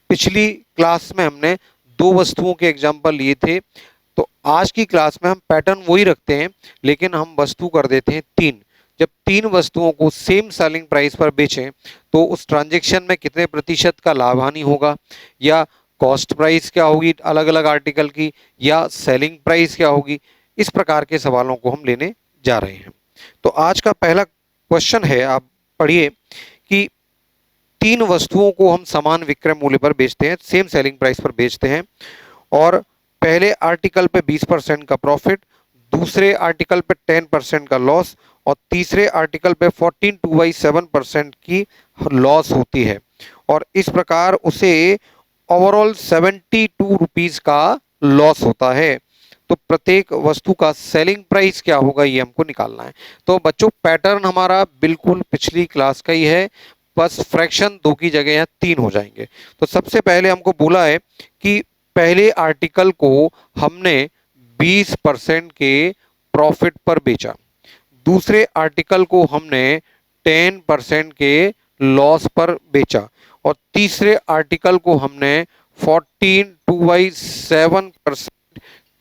पिछली क्लास में हमने दो वस्तुओं के एग्जाम्पल लिए थे, तो आज की क्लास में हम पैटर्न वही रखते हैं, लेकिन हम वस्तु कर देते हैं तीन। जब तीन वस्तुओं को सेम सेलिंग प्राइस पर बेचें तो उस ट्रांजैक्शन में कितने प्रतिशत का लाभ हानि होगा, या कॉस्ट प्राइस क्या होगी अलग अलग आर्टिकल की, या सेलिंग प्राइस क्या होगी। इस प्रकार के सवालों को हम लेने जा रहे हैं। तो आज का पहला क्वेश्चन है, आप पढ़िए कि तीन वस्तुओं को हम समान विक्रय मूल्य पर बेचते हैं, सेम सेलिंग प्राइस पर बेचते हैं, और पहले आर्टिकल पे 20% का प्रॉफिट, दूसरे आर्टिकल पे 10% का लॉस, और तीसरे आर्टिकल पे 14/7% की लॉस होती है, और इस प्रकार उसे ओवरऑल 72 रुपीज का लॉस होता है। तो प्रत्येक वस्तु का सेलिंग प्राइस क्या होगा ये हमको निकालना है। तो बच्चों पैटर्न हमारा बिल्कुल पिछली क्लास का ही है, बस फ्रैक्शन दो की जगह यहाँ तीन हो जाएंगे। तो सबसे पहले हमको बोला है कि पहले आर्टिकल को हमने 20% के प्रॉफिट पर बेचा, दूसरे आर्टिकल को हमने 10% के लॉस पर बेचा, और तीसरे आर्टिकल को हमने 14/7%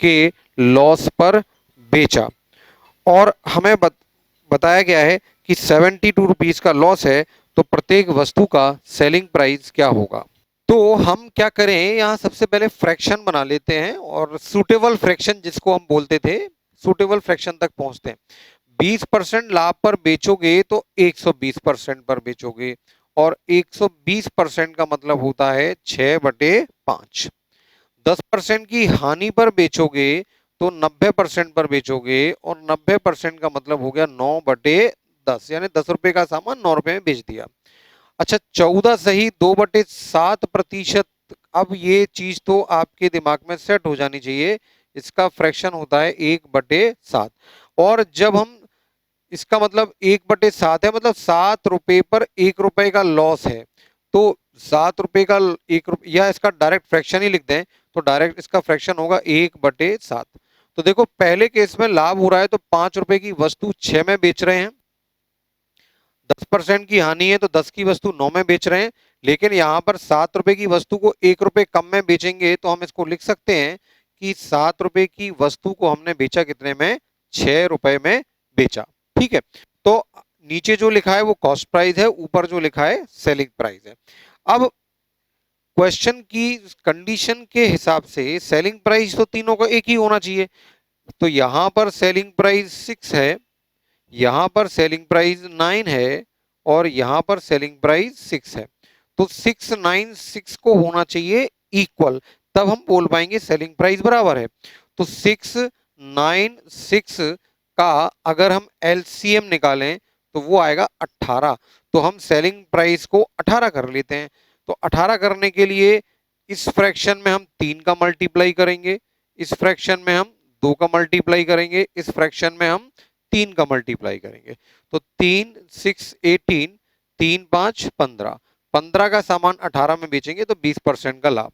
के लॉस पर बेचा। और हमें बताया गया है कि 72 रुपीज का लॉस है, तो प्रत्येक वस्तु का सेलिंग प्राइस क्या होगा। तो हम क्या करें, यहाँ सबसे पहले फ्रैक्शन बना लेते हैं, और सूटेबल फ्रैक्शन जिसको हम बोलते थे, सूटेबल फ्रैक्शन तक पहुंचते हैं। 20% लाभ पर बेचोगे तो 120% पर बेचोगे, और 120% का मतलब होता है 6/5। 10% की हानि पर बेचोगे तो 90% पर बेचोगे, और 90% का मतलब हो गया 9/10, यानी 10 रुपए का सामान 9 रुपए में बेच दिया। अच्छा 14 सही 2/7%। अब ये चीज तो आपके दिमाग में सेट हो जानी चाहिए, इसका फ्रैक्शन होता है 1/7, और जब हम इसका मतलब 1/7 है, मतलब 7 रुपए पर 1 रुपए का लॉस है, तो 7 रुपए का 1 रुपया, या इसका डायरेक्ट फ्रैक्शन ही लिख दें तो डायरेक्ट इसका फ्रैक्शन होगा 1/7। तो देखो पहले केस में लाभ हो रहा है तो 5 रुपए की वस्तु 6 में बेच रहे हैं, 10% की हानि है तो 10 की वस्तु 9 में बेच रहे हैं, लेकिन यहां पर 7 रुपए की वस्तु को 1 रुपए कम में बेचेंगे तो हम इसको लिख सकते हैं कि 7 रुपए की वस्तु को हमने बेचा कितने में, 6 रुपए में बेचा। ठीक है, तो नीचे जो लिखा है वो कॉस्ट प्राइस है, ऊपर जो लिखा है सेलिंग प्राइस है। अब क्वेश्चन की कंडीशन के हिसाब से सेलिंग प्राइस तो तीनों का एक ही होना चाहिए, तो यहां पर सेलिंग प्राइस 6 है, यहां पर सेलिंग प्राइस 9 है, और यहां पर सेलिंग प्राइस 6 है, तो 6 9 6 को होना चाहिए इक्वल, तब हम बोल पाएंगे सेलिंग प्राइस बराबर है। तो 6 9 6 का अगर हम एलसीएम निकालें तो वो आएगा 18, तो हम सेलिंग प्राइस को 18 कर लेते हैं। तो 18 करने के लिए इस फ्रैक्शन में हम 3 का मल्टीप्लाई करेंगे, इस फ्रैक्शन में हम 2 का मल्टीप्लाई करेंगे, इस फ्रैक्शन में हम 3 का मल्टीप्लाई करेंगे। तो 3 6 18, 3 5 15, 15 का सामान 18 में बेचेंगे तो 20% का लाभ।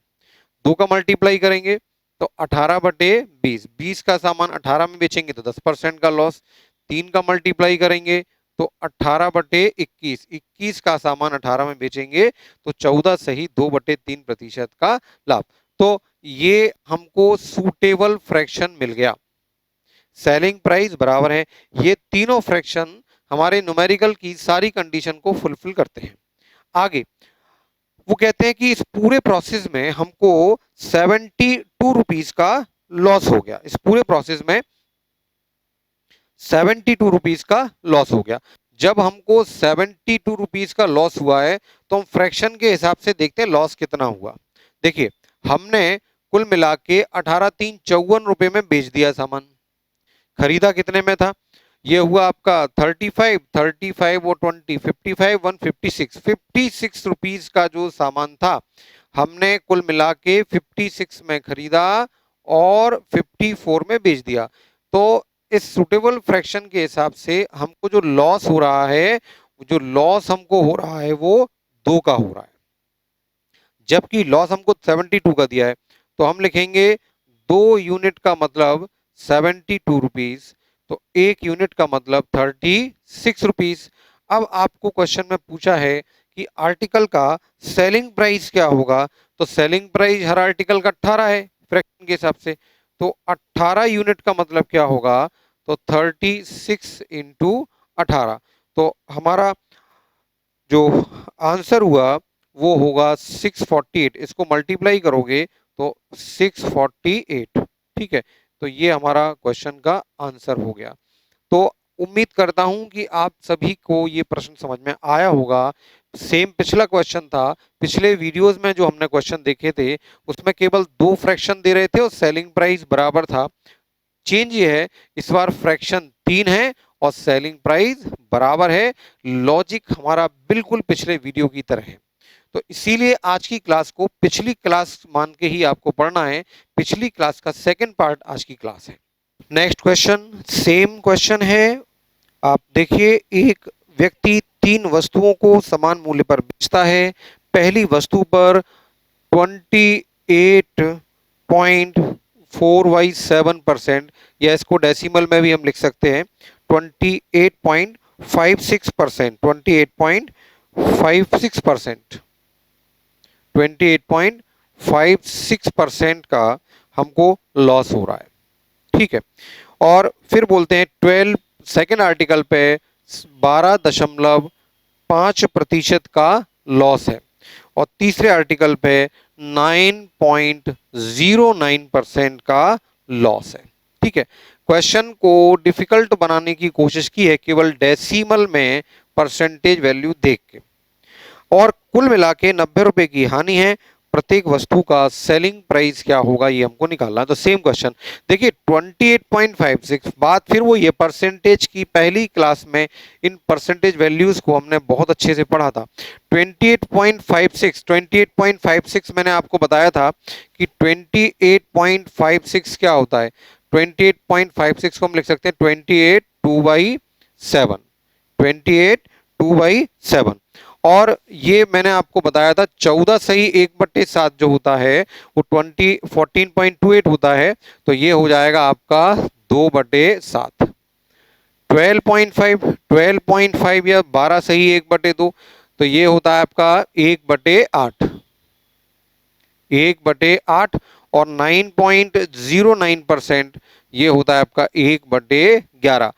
2 का मल्टीप्लाई करेंगे तो 18/20, 20 का सामान 18 में बेचेंगे तो 10% का लॉस। 3 का मल्टीप्लाई करेंगे तो 18/21, 21 का सामान 18 में बेचेंगे तो 14 सही 2/3% का लाभ। तो ये हमको सूटेबल फ्रैक्शन मिल गया, सेलिंग प्राइस बराबर है। ये तीनों फ्रैक्शन हमारे न्यूमेरिकल की सारी कंडीशन को फुलफिल करते हैं। आगे वो कहते हैं कि इस पूरे प्रोसेस में हमको 72 रुपीज का लॉस हो गया, इस पूरे प्रोसेस में 72 रुपीज का लॉस हो गया। जब हमको 72 रुपीज का लॉस हुआ है तो हम फ्रैक्शन के हिसाब से देखते हैं लॉस कितना हुआ। देखिए हमने कुल मिला के 18×3 = 54 रुपए में बेच दिया सामान, खरीदा कितने में था, ये हुआ आपका 35 35 और 20 55 156 56 रुपीज का जो सामान था हमने कुल मिला के 56 में खरीदा और 54 में बेच दिया। तो इस सुटेबल फ्रैक्शन के हिसाब से हमको जो लॉस हो रहा है, जो लॉस हमको हो रहा है वो 2 का हो रहा है, जबकि लॉस हमको 72 का दिया है। तो हम लिखेंगे 2 यूनिट का मतलब 72 रुपीज, तो 1 यूनिट का मतलब 36 रुपीज। अब आपको क्वेश्चन में पूछा है कि आर्टिकल का सेलिंग प्राइस क्या होगा, तो सेलिंग प्राइस हर आर्टिकल का 18 है फ्रैक्शन के हिसाब से, तो 18 यूनिट का मतलब क्या होगा, तो 36 इंटू 18, तो हमारा जो आंसर हुआ वो होगा 648। इसको मल्टीप्लाई करोगे तो 648, ठीक है। तो ये हमारा क्वेश्चन का आंसर हो गया। तो उम्मीद करता हूं कि आप सभी को ये प्रश्न समझ में आया होगा। सेम पिछला क्वेश्चन था, पिछले वीडियोस में जो हमने क्वेश्चन देखे थे उसमें केवल 2 फ्रैक्शन दे रहे थे और सेलिंग प्राइस बराबर था। चेंज ये है, इस बार फ्रैक्शन 3 है और सेलिंग प्राइस बराबर है। लॉजिक हमारा बिल्कुल पिछले वीडियो की तरह है। तो इसीलिए आज की क्लास को पिछली क्लास मान के ही आपको पढ़ना है। पिछली क्लास का सेकंड पार्ट आज की क्लास है। नेक्स्ट क्वेश्चन, सेम क्वेश्चन है। आप देखिए, एक व्यक्ति 3 वस्तुओं को समान मूल्य पर बेचता है। पहली वस्तु पर 28.4y7%, या इसको डेसिमल में भी हम लिख सकते हैं 28.56%, 28.56%, 28.56% का हमको लॉस हो रहा है, ठीक है। और फिर बोलते हैं 12 सेकेंड आर्टिकल पे 12.5% का लॉस है और तीसरे आर्टिकल पे 9.09% का लॉस है, ठीक है। क्वेश्चन को डिफिकल्ट बनाने की कोशिश की है केवल डेसिमल में परसेंटेज वैल्यू देख के, और कुल मिला के 90 रुपए की हानि है। प्रत्येक वस्तु का सेलिंग प्राइस क्या होगा ये हमको निकालना है। तो सेम क्वेश्चन देखिए, 28.56, बात फिर वो ये परसेंटेज की, पहली क्लास में इन परसेंटेज वैल्यूज को हमने बहुत अच्छे से पढ़ा था। 28.56 मैंने आपको बताया था कि 28.56 क्या होता है। 28.56 को हम लिख सकते हैं 28 2/7, और ये मैंने आपको बताया था 14 सही 1/7 जो होता है वो 14.28 होता है, तो ये हो जाएगा आपका 2/7। 12.5 या 12 सही 1/2, तो ये होता है आपका 1/8, 1/8, और 9.09% ये होता है आपका 1/11।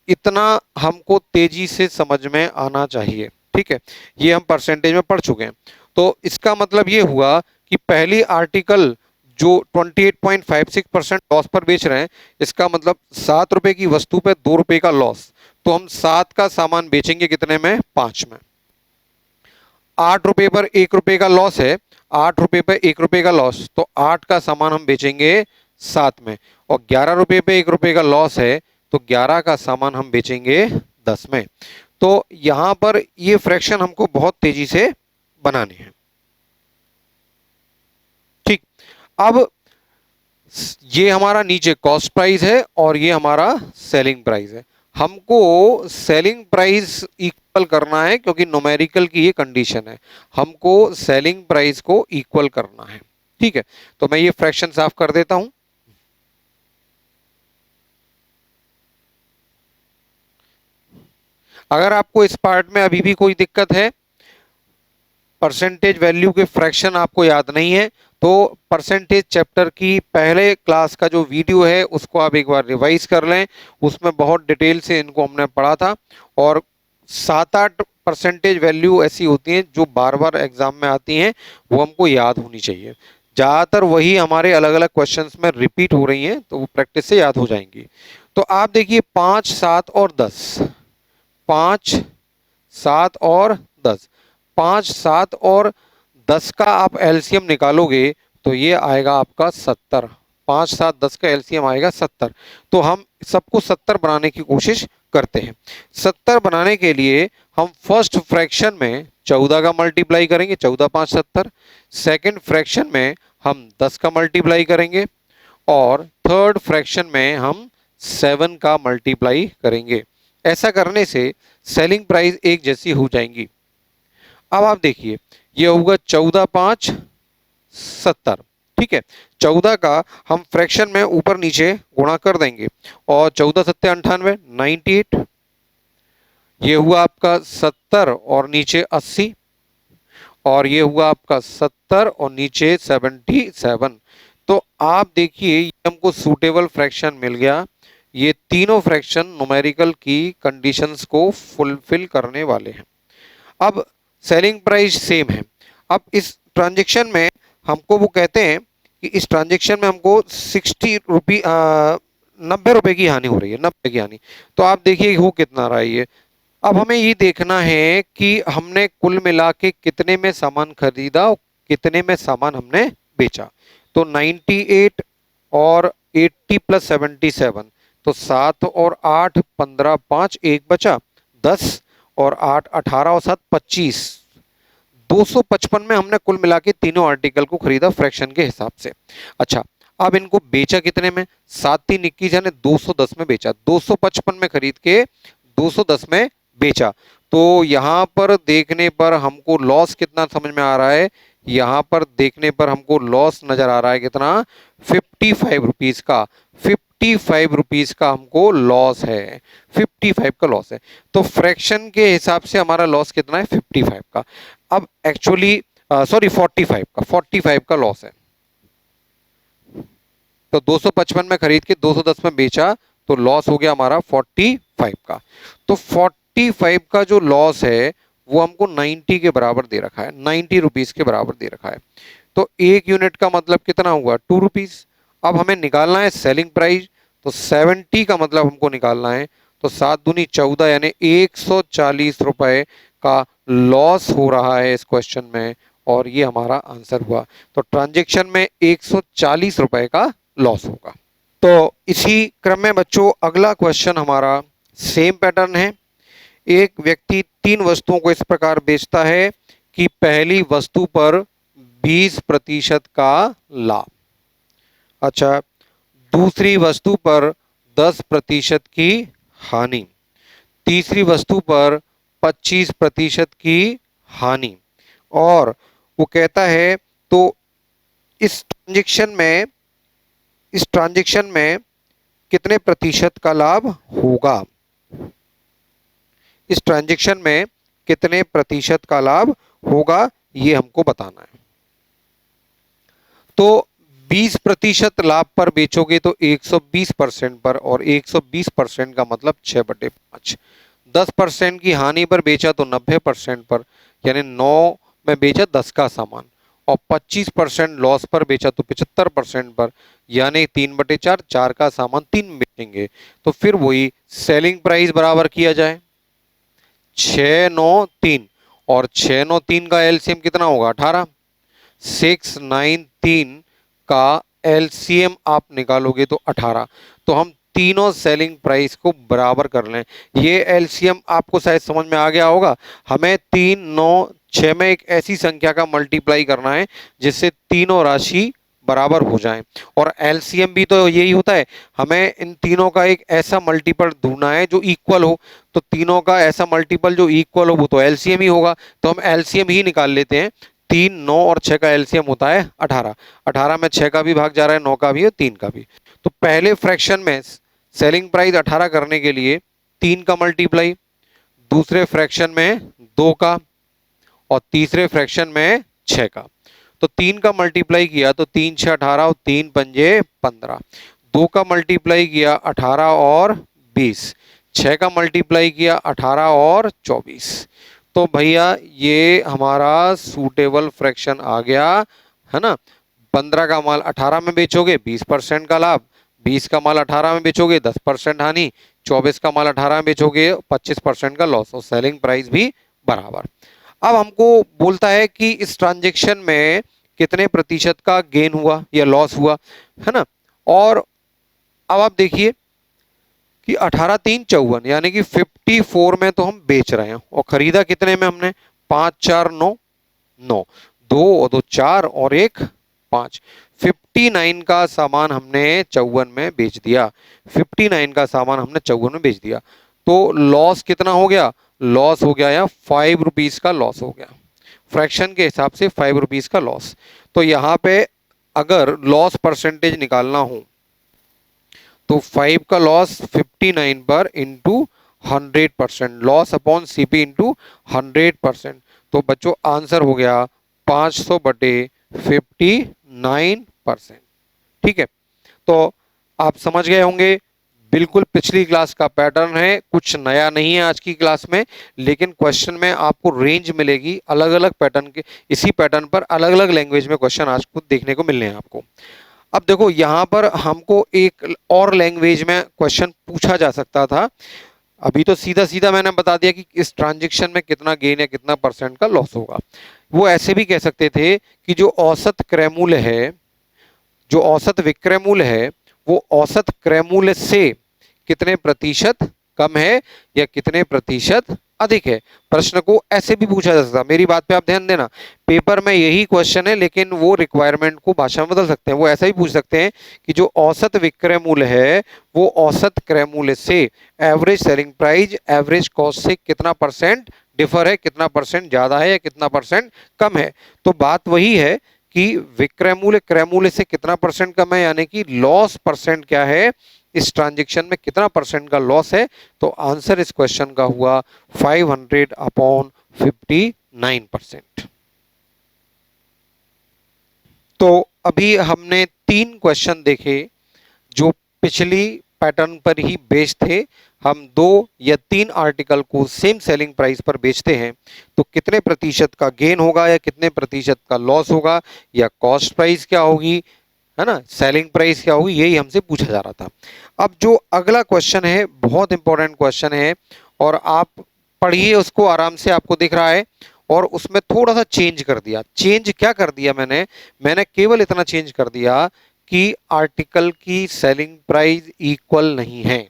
इतना हमको तेजी से समझ में आना चाहिए, ठीक है। ये हम परसेंटेज में पढ़ चुके हैं। तो इसका मतलब ये हुआ कि पहली आर्टिकल जो 28.56% लॉस पर बेच रहे हैं, इसका मतलब 7 रुपए की वस्तु पे 2 रुपए का लॉस, तो हम 7 का सामान बेचेंगे कितने में, 5 में। 8 रुपए पर 1 रुपए का लॉस है, 8 रुपए पर 1 रुपए का लॉस, तो 8 का सामान हम बेचेंगे 7 में। और 11 रुपए पे 1 रुपए का लॉस है, तो 11 का सामान हम बेचेंगे 10 में। तो यहां पर ये फ्रैक्शन हमको बहुत तेजी से बनाने हैं, ठीक। अब ये हमारा नीचे कॉस्ट प्राइस है और ये हमारा सेलिंग प्राइस है। हमको सेलिंग प्राइस इक्वल करना है क्योंकि न्यूमेरिकल की ये कंडीशन है, हमको सेलिंग प्राइस को इक्वल करना है, ठीक है। तो मैं ये फ्रैक्शन साफ कर देता हूं। अगर आपको इस पार्ट में अभी भी कोई दिक्कत है, परसेंटेज वैल्यू के फ्रैक्शन आपको याद नहीं है, तो परसेंटेज चैप्टर की पहले क्लास का जो वीडियो है उसको आप एक बार रिवाइज कर लें। उसमें बहुत डिटेल से इनको हमने पढ़ा था, और 7-8 परसेंटेज वैल्यू ऐसी होती हैं जो बार बार एग्जाम में आती हैं, वो हमको याद होनी चाहिए। ज़्यादातर वही हमारे अलग अलग क्वेश्चंस में रिपीट हो रही हैं, तो वो प्रैक्टिस से याद हो जाएंगी। तो आप देखिए 5, 7 और 10, 5, 7 और 10, 5, 7 और 10 का आप एलसीएम निकालोगे तो ये आएगा आपका 70। 5, 7, 10 का एलसीएम आएगा 70। तो हम सबको 70 बनाने की कोशिश करते हैं। 70 बनाने के लिए हम फर्स्ट फ्रैक्शन में 14 का मल्टीप्लाई करेंगे, 14, 5, 70। सेकेंड फ्रैक्शन में हम 10 का मल्टीप्लाई करेंगे, और थर्ड फ्रैक्शन में हम 7 का मल्टीप्लाई करेंगे। ऐसा करने से सेलिंग प्राइस एक जैसी हो जाएंगी। अब आप देखिए, ये होगा 14, 5, 70, ठीक है। 14 का हम फ्रैक्शन में ऊपर नीचे गुणा कर देंगे, और 14 सत्ते 98, 98। ये हुआ आपका 70 और नीचे 80, और ये हुआ आपका 70 और नीचे 77। तो आप देखिए ये हमको सूटेबल फ्रैक्शन मिल गया। ये तीनों फ्रैक्शन न्यूमेरिकल की कंडीशंस को फुलफिल करने वाले हैं। अब सेलिंग प्राइस सेम है। अब इस ट्रांजेक्शन में हमको वो कहते हैं कि इस ट्रांजेक्शन में हमको 90 रुपए की हानि हो रही है, 90 की हानि। तो आप देखिए हो कितना रहा है ये। अब हमें ये देखना है कि हमने कुल मिला के कितने में सामान खरीदा और कितने में सामान हमने बेचा। तो 98 और 80 प्लस 77, तो 7 और 8 15 5 1 बचा 10 और 8 18 और 7 25। 255 में हमने कुल मिला के तीनों आर्टिकल को खरीदा फ्रैक्शन के हिसाब से। अच्छा, अब इनको बेचा कितने में? 7 3 21 यानी 210 में बेचा। 255 में खरीद के 210 में बेचा। तो यहां पर देखने पर हमको लॉस कितना समझ में आ रहा है? यहां पर देखने पर हमको लॉस नजर आ रहा है कितना? 55 रुपीज का। 55 रुपीज का हमको लॉस है। 55 का लॉस है। तो फ्रैक्शन के हिसाब से हमारा लॉस कितना है? 55 का। अब एक्चुअली सॉरी 45 का लॉस है। तो 255 में खरीद के 210 में बेचा तो लॉस हो गया हमारा 45 का। तो 45 का जो लॉस है वो हमको 90 के बराबर दे रखा है, 90 रुपीज के बराबर दे रखा है। तो एक यूनिट का मतलब कितना हुआ? 2 रुपीज। अब हमें निकालना है सेलिंग प्राइस। तो 70 का मतलब हमको निकालना है। तो 7 दूनी 14 यानी 140 रुपए का लॉस हो रहा है इस क्वेश्चन में, और ये हमारा आंसर हुआ। तो ट्रांजेक्शन में 140 रुपए का लॉस होगा। तो इसी क्रम में बच्चों अगला क्वेश्चन हमारा सेम पैटर्न है। एक व्यक्ति 3 वस्तुओं को इस प्रकार बेचता है कि पहली वस्तु पर 20% का लाभ। अच्छा, दूसरी वस्तु पर 10% की हानि, तीसरी वस्तु पर 25% की हानि। और वो कहता है तो इस ट्रांजेक्शन में कितने प्रतिशत का लाभ होगा? इस ट्रांजेक्शन में कितने प्रतिशत का लाभ होगा ये हमको बताना है। तो 20% लाभ पर बेचोगे तो 120% पर, और 120% का मतलब 6/5। 10% की हानि पर बेचा तो 90% पर, यानी 9 में बेचा 10 का सामान, और 25% लॉस पर बेचा तो 75% पर, यानी 3/4, 4 का सामान 3 बेचेंगे। तो फिर वही सेलिंग प्राइस बराबर किया जाए 693, और 693 का एलसीएम कितना होगा? 18। 693 का एलसीएम आप निकालोगे तो 18। तो हम तीनों सेलिंग प्राइस को बराबर कर लें। ये एलसीएम आपको शायद समझ में आ गया होगा। हमें 3 9 6 में एक ऐसी संख्या का मल्टीप्लाई करना है जिससे तीनों राशि बराबर हो जाएं। और एलसीएम भी तो यही होता है, हमें इन तीनों का एक ऐसा मल्टीपल ढूंढना है जो इक्वल हो। तो तीनों का ऐसा मल्टीपल जो इक्वल हो वो तो एलसीएम ही होगा। तो हम एलसीएम ही निकाल लेते हैं। 3 9 और 6 का एलसीएम होता है 18। 18 में 6 का भी भाग जा रहा है, 9 का भी और 3 का भी। तो पहले फ्रैक्शन में सेलिंग प्राइस 18 करने के लिए 3 का मल्टीप्लाई, दूसरे फ्रैक्शन में 2 का, और तीसरे फ्रैक्शन में 6 का। तो 3 का मल्टीप्लाई किया तो 3 6 18 और 3 पंजे 15। 2 का मल्टीप्लाई किया 18 और 20। 6 का मल्टीप्लाई किया 18 और 24। तो भैया ये हमारा सूटेबल फ्रैक्शन आ गया है ना। 15 का माल 18 में बेचोगे 20% का लाभ, 20 का माल 18 में बेचोगे 10% हानि, 24 का माल 18 में बेचोगे 25% का लॉस, और सेलिंग प्राइस भी बराबर। अब हमको बोलता है कि इस ट्रांजेक्शन में कितने प्रतिशत का गेन हुआ या लॉस हुआ, है ना। और अब आप देखिए कि 18 3 54 यानी कि 54 में तो हम बेच रहे हैं, और खरीदा कितने में हमने? 5 4 9 9, 2 और 2 4 और 1 5। 59 का सामान हमने 54 में बेच दिया। 59 का सामान हमने 54 में बेच दिया। तो लॉस कितना हो गया? लॉस हो गया यहाँ 5 रुपीज का लॉस हो गया। फ्रैक्शन के हिसाब से 5 रुपीज का लॉस। तो यहाँ पे अगर लॉस परसेंटेज निकालना हो तो 5 का लॉस 59 पर into 100%, loss upon CP into 100%। तो बच्चों आंसर हो गया 500/59%। ठीक है, तो आप समझ गए होंगे, बिल्कुल पिछली क्लास का पैटर्न है, कुछ नया नहीं है आज की क्लास में, लेकिन क्वेश्चन में आपको रेंज मिलेगी अलग अलग पैटर्न के, इसी पैटर्न पर अलग अलग लैंग्वेज में क्वेश्चन आज को देखने को मिलने हैं आपको। अब देखो यहां पर हमको एक और लैंग्वेज में क्वेश्चन पूछा जा सकता था। अभी तो सीधा सीधा मैंने बता दिया कि इस ट्रांजैक्शन में कितना गेन या कितना परसेंट का लॉस होगा। वो ऐसे भी कह सकते थे कि जो औसत क्रय मूल्य है, जो औसत विक्रय मूल्य है, वो औसत क्रय मूल्य से कितने प्रतिशत कम है या कितने प्रतिशत अधिक है। प्रश्न को ऐसे भी पूछा जा सकता है। मेरी बात पे आप ध्यान देना, पेपर में यही क्वेश्चन है, लेकिन वो रिक्वायरमेंट को भाषा में बदल सकते हैं। वो ऐसा ही पूछ सकते हैं कि जो औसत विक्रय मूल्य है वो औसत क्रय मूल्य से, average selling price average cost से कितना परसेंट डिफर है, कितना परसेंट ज्यादा है या कितना परसेंट कम है। तो बात वही है कि विक्रय मूल्य क्रय मूल्य से कितना परसेंट कम है, यानी कि लॉस परसेंट क्या है, इस ट्रांजैक्शन में कितना परसेंट का लॉस है। तो आंसर इस क्वेश्चन का हुआ 500/59%। तो अभी हमने 3 क्वेश्चन देखे जो पिछली पैटर्न पर ही बेस्ड थे। हम 2 या 3 आर्टिकल को सेम सेलिंग प्राइस पर बेचते हैं तो कितने प्रतिशत का गेन होगा या कितने प्रतिशत का लॉस होगा, या कॉस्ट प्राइस क्या होगी, है ना, सेलिंग प्राइस क्या होगी, यही हमसे पूछा जा रहा था। अब जो अगला क्वेश्चन है बहुत इंपॉर्टेंट क्वेश्चन है, और आप पढ़िए उसको आराम से, आपको दिख रहा है। और उसमें थोड़ा सा चेंज कर दिया। चेंज क्या कर दिया मैंने केवल इतना चेंज कर दिया कि आर्टिकल की सेलिंग प्राइस इक्वल नहीं है,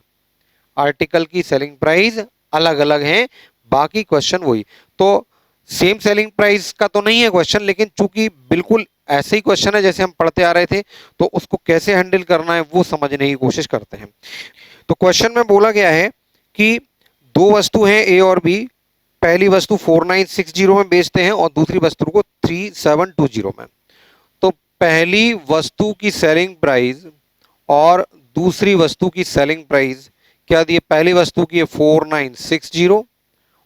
आर्टिकल की सेलिंग प्राइस अलग अलग है, बाकी क्वेश्चन वही। तो सेम सेलिंग प्राइस का तो नहीं है क्वेश्चन, लेकिन चूंकि बिल्कुल ऐसे ही क्वेश्चन है जैसे हम पढ़ते आ रहे थे, तो उसको कैसे हैंडल करना है वो समझने की कोशिश करते हैं। तो क्वेश्चन में बोला गया है कि 2 वस्तु हैं ए और बी, पहली वस्तु 4960 में बेचते हैं और दूसरी वस्तु को 3720 में। तो पहली वस्तु की सेलिंग प्राइस और दूसरी वस्तु की सेलिंग प्राइस क्या दी है, पहली वस्तु की है 4960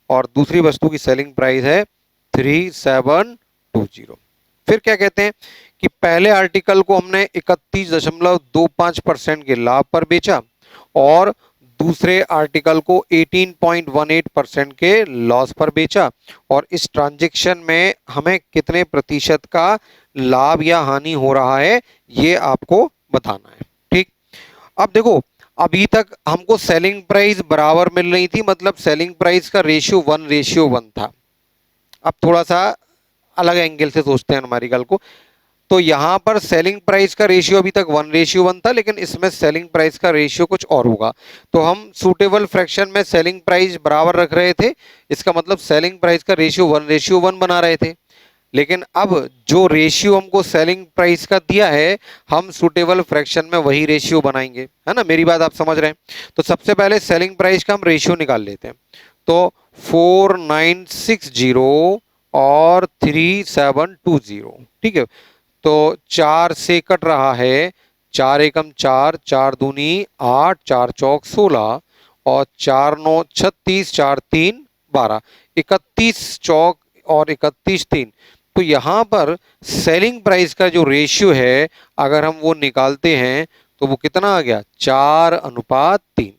और दूसरी वस्तु की सेलिंग प्राइस है 3720। फिर क्या कहते हैं कि पहले आर्टिकल को हमने 31.25% के लाभ पर बेचा और दूसरे आर्टिकल को 18.18% के लॉस पर बेचा, और इस ट्रांजैक्शन में हमें कितने प्रतिशत का लाभ या हानि हो रहा है ये आपको बताना है। ठीक, अब देखो अभी तक हमको सेलिंग प्राइस बराबर मिल रही थी, मतलब सेलिंग प्राइस का रेशियो 1:1 था। अब थोड़ा सा अलग एंगल से सोचते हैं हमारी गल को, तो यहां पर सेलिंग प्राइस का रेशियो अभी तक 1:1 था, लेकिन इसमें सेलिंग प्राइस का रेशियो कुछ और होगा। तो हम सूटेबल फ्रैक्शन में सेलिंग प्राइस बराबर रख रहे थे, इसका मतलब सेलिंग प्राइस का रेशियो 1:1 बना रहे थे। लेकिन अब जो रेशियो हमको सेलिंग प्राइस का दिया है, हम सूटेबल फ्रैक्शन में वही रेशियो बनाएंगे, है ना, मेरी बात आप समझ रहे हैं। तो सबसे पहले सेलिंग प्राइस का हम रेशियो निकाल लेते हैं। तो 4960 और 3720, ठीक है। तो 4 से कट रहा है, 4 एकम 4, 4 दूनी 8, 4 चौक 16 और 4 9 36, 4 3 12, 31 चौक और 31 3। तो यहां पर सेलिंग प्राइस का जो रेशियो है अगर हम वो निकालते हैं तो वो कितना आ गया, 4:3।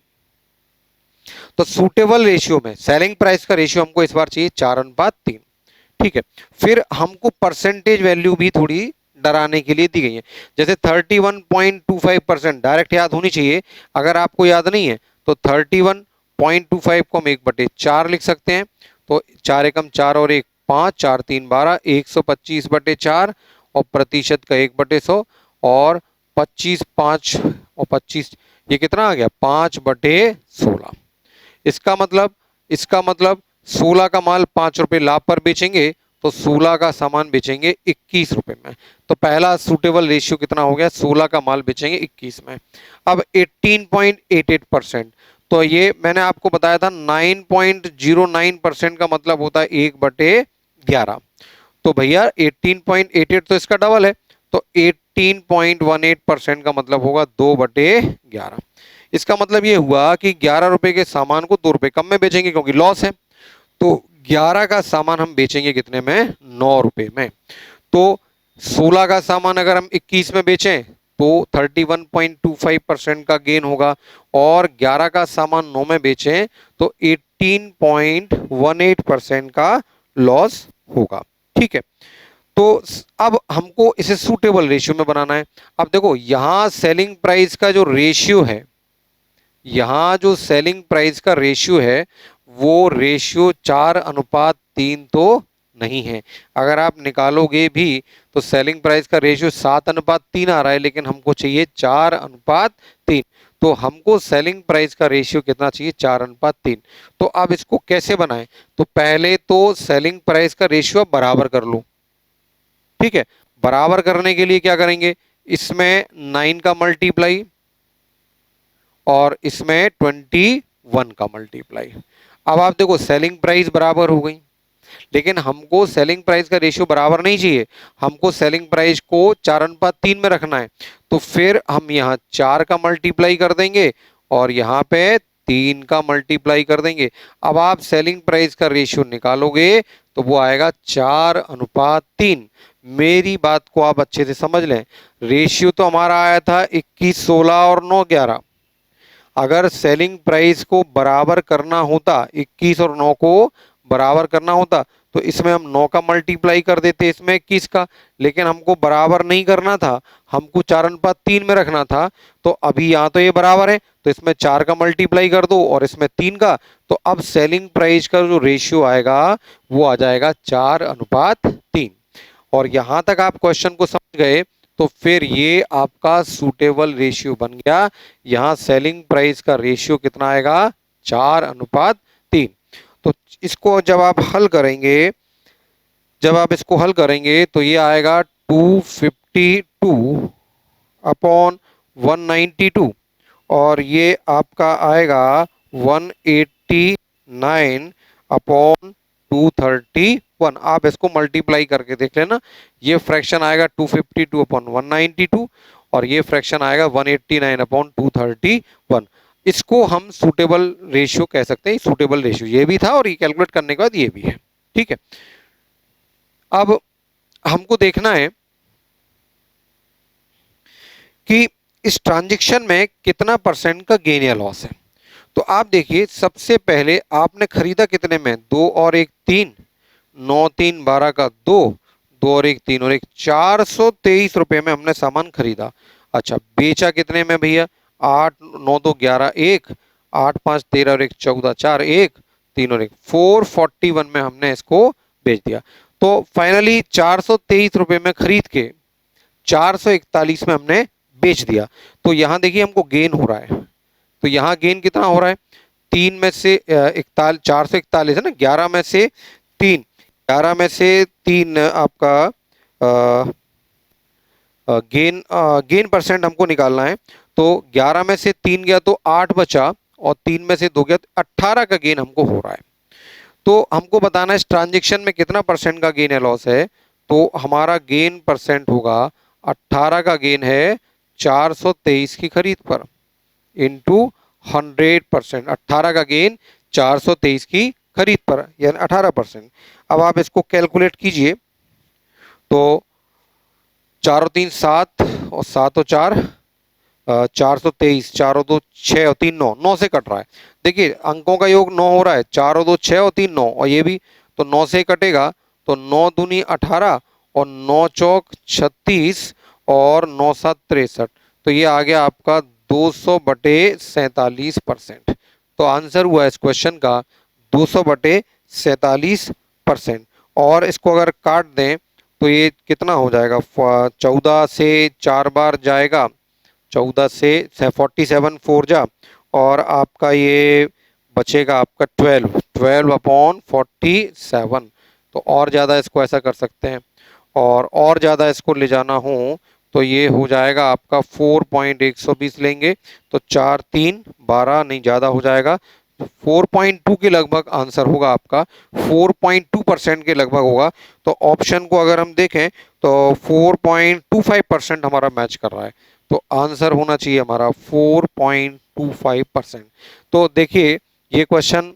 तो सूटेबल रेशियो में सेलिंग प्राइस का रेशियो हमको इस बार चाहिए 4:3। ठीक है, फिर हमको परसेंटेज वैल्यू भी थोड़ी डराने के लिए दी गई है, जैसे 31.25% डायरेक्ट याद होनी चाहिए। अगर आपको याद नहीं है तो 31.25 को हम 1/4 लिख सकते हैं। तो 4 एकम 4 और 1 5, 4 3 12, 125/4 और प्रतिशत का 1/100 और 25 5 और 25, ये कितना आ गया 5/16। इसका मतलब 16 का माल 5 रुपए लाभ पर बेचेंगे तो 16 का सामान बेचेंगे 21 रुपए में। तो पहला सूटेबल रेशियो कितना हो गया, 16 का माल बेचेंगे 21 में। अब 18.88%, तो ये मैंने आपको बताया था 9.09% का मतलब होता है 1/11। तो भैया 18.88 तो इसका डबल है, तो 18.18% का मतलब होगा 2/11। इसका मतलब ये हुआ कि 11 रुपए के सामान को 2 रुपए कम में बेचेंगे क्योंकि लॉस है। तो 11 का सामान हम बेचेंगे कितने में? 9 रुपए में। तो 16 का सामान अगर हम 21 में बेचें तो 31.25% का गेन होगा, और 11 का सामान 9 में बेचें तो 18.18% का लॉस होगा। ठीक है, तो अब हमको इसे सूटेबल रेशियो में बनाना है। अब देखो यहां सेलिंग प्राइस का जो रेशियो है, यहां जो सेलिंग प्राइस का रेशियो है वो रेशियो 4:3 तो नहीं है। अगर आप निकालोगे भी तो सेलिंग प्राइस का रेशियो 7:3 आ रहा है, लेकिन हमको चाहिए 4:3। तो हमको सेलिंग प्राइस का रेशियो कितना चाहिए? 4:3। तो अब इसको कैसे बनाएं? तो पहले तो सेलिंग प्राइस का रेशियो बराबर कर लो। ठीक है, बराबर करने के लिए क्या करेंगे? इसमें 9 का मल्टीप्लाई और इसमें 21 का मल्टीप्लाई। अब आप देखो सेलिंग प्राइस बराबर हो गई, लेकिन हमको सेलिंग प्राइस का रेशियो बराबर नहीं चाहिए, हमको सेलिंग प्राइस को 4:3 में रखना है। तो फिर हम यहाँ 4 का मल्टीप्लाई कर देंगे और यहाँ पे 3 का मल्टीप्लाई कर देंगे। अब आप सेलिंग प्राइस का रेशियो निकालोगे तो वो आएगा 4:3। मेरी बात को आप अच्छे से समझ लें, रेशियो तो हमारा आया था 21, 16 और 9, 11। अगर सेलिंग प्राइस को बराबर करना होता, 21 और 9 को बराबर करना होता, तो इसमें हम 9 का मल्टीप्लाई कर देते, इसमें 21 का। लेकिन हमको बराबर नहीं करना था, हमको 4:3 में रखना था। तो अभी यहाँ तो ये बराबर है, तो इसमें 4 का मल्टीप्लाई कर दो और इसमें 3 का। तो अब सेलिंग प्राइस का जो रेशियो आएगा वो आ जाएगा 4:3। और यहां तक आप क्वेश्चन को समझ गए तो फिर ये आपका सूटेबल रेशियो बन गया। यहां सेलिंग प्राइस का रेशियो कितना आएगा? 4:3। तो इसको जब आप हल करेंगे, जब आप इसको हल करेंगे तो ये आएगा 252 अपॉन 192, और ये आपका आएगा 189 अपॉन 231। आप इसको मल्टीप्लाई करके देख लेना, ये फ्रैक्शन आएगा 252 अपॉन 192 और ये फ्रैक्शन आएगा 189 अपॉन 231। इसको हम सूटेबल रेशियो कह सकते हैं। सूटेबल रेशियो ये भी था और ये कैलकुलेट करने के बाद ये भी है। ठीक है, अब हमको देखना है कि इस ट्रांजैक्शन में कितना परसेंट का गेन या लॉस है। तो आप देखिए, सबसे पहले आपने खरीदा कितने में? 2 और 1 3, 9 3 12 का 2, 2 और 1 3 और 1 423 रुपए में हमने सामान खरीदा। अच्छा, बेचा कितने में भैया? 8 9 2 11 1, 8 5 13 और 1 14, 4 1 3 और 1 441 में हमने इसको बेच दिया। तो फाइनली 423 रुपए में खरीद के 441 में हमने बेच दिया। तो यहां देखिए हमको गेन हो रहा है। तो यहाँ गेन कितना हो रहा है? 3 में से 441 है ना, 11 में से 3, 11 में से 3 आपका गेन परसेंट हमको निकालना है। तो 11 में से 3 गया तो 8 बचा, और 3 में से 2 गया तो 18 का गेन हमको हो रहा है। तो हमको बताना है इस ट्रांजेक्शन में कितना परसेंट का गेन या लॉस है। तो हमारा गेन परसेंट होगा 18 का गेन है 423 की खरीद पर इंटू 100%। 18 का गेन 423 की खरीद पर यानी 18%। अब आप इसको कैलकुलेट कीजिए तो 4 और 3 7 और 7 और 4 423, 4 और 2 6 और 3 9, 9 से कट रहा है। देखिए अंकों का योग 9 हो रहा है, 4 और 2 6 और 3 9, और ये भी तो 9 से कटेगा। तो 9 दूनी 18 और 9 चौक 36 और 9 7 63। तो ये आ गया आपका 200/47%। तो आंसर हुआ इस क्वेश्चन का 200/47%। और इसको अगर काट दें तो ये कितना हो जाएगा? 14 से 4 बार जाएगा, 14 से 47 4 जा, और आपका ये बचेगा आपका 12/47। तो और ज़्यादा इसको ऐसा कर सकते हैं, और ज़्यादा इसको ले जाना हो तो ये हो जाएगा आपका 4.120 लेंगे तो 4 3 12, नहीं ज़्यादा हो जाएगा। 4.2 के लगभग आंसर होगा आपका, 4.2% के लगभग होगा। तो ऑप्शन को अगर हम देखें तो 4.25% हमारा मैच कर रहा है। तो आंसर होना चाहिए हमारा 4.25%। तो देखिए ये क्वेश्चन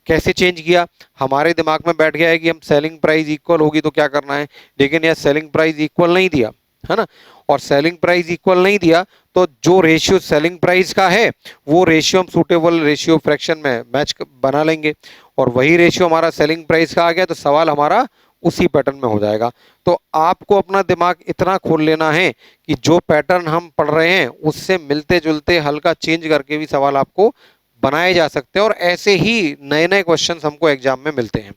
कैसे चेंज किया, हमारे दिमाग में बैठ गया है कि हम सेलिंग प्राइस इक्वल होगी तो क्या करना है, लेकिन यह सेलिंग प्राइस इक्वल नहीं दिया है ना, और सेलिंग प्राइस इक्वल नहीं दिया तो जो रेशियो सेलिंग प्राइस का है वो रेशियो हम सूटेबल रेशियो फ्रैक्शन में मैच बना लेंगे, और वही रेशियो हमारा सेलिंग प्राइस का आ गया तो सवाल हमारा उसी पैटर्न में हो जाएगा। तो आपको अपना दिमाग इतना खोल लेना है कि जो पैटर्न हम पढ़ रहे हैं उससे मिलते जुलते हल्का चेंज करके भी सवाल आपको बनाए जा सकते हैं, और ऐसे ही नए नए क्वेश्चंस हमको एग्जाम में मिलते हैं।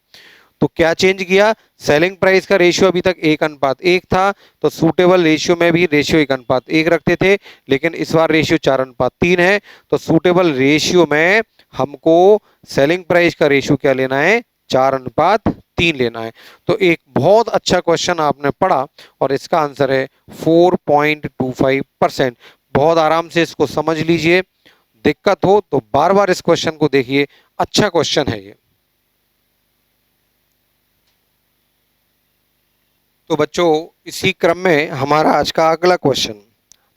तो क्या चेंज किया, सेलिंग प्राइस का रेशियो अभी तक 1:1 था, तो सूटेबल रेशियो में भी रेशियो 1:1 रखते थे, लेकिन इस बार रेशियो 4:3 है। तो सूटेबल रेशियो में हमको सेलिंग प्राइस का रेशियो क्या लेना है, 4:3 लेना है। तो एक बहुत अच्छा क्वेश्चन आपने पढ़ा और इसका आंसर है 4.25%। बहुत आराम से इसको समझ लीजिए, दिक्कत हो तो बार बार इस क्वेश्चन को देखिए, अच्छा क्वेश्चन है ये। तो बच्चों इसी क्रम में हमारा आज का अगला क्वेश्चन,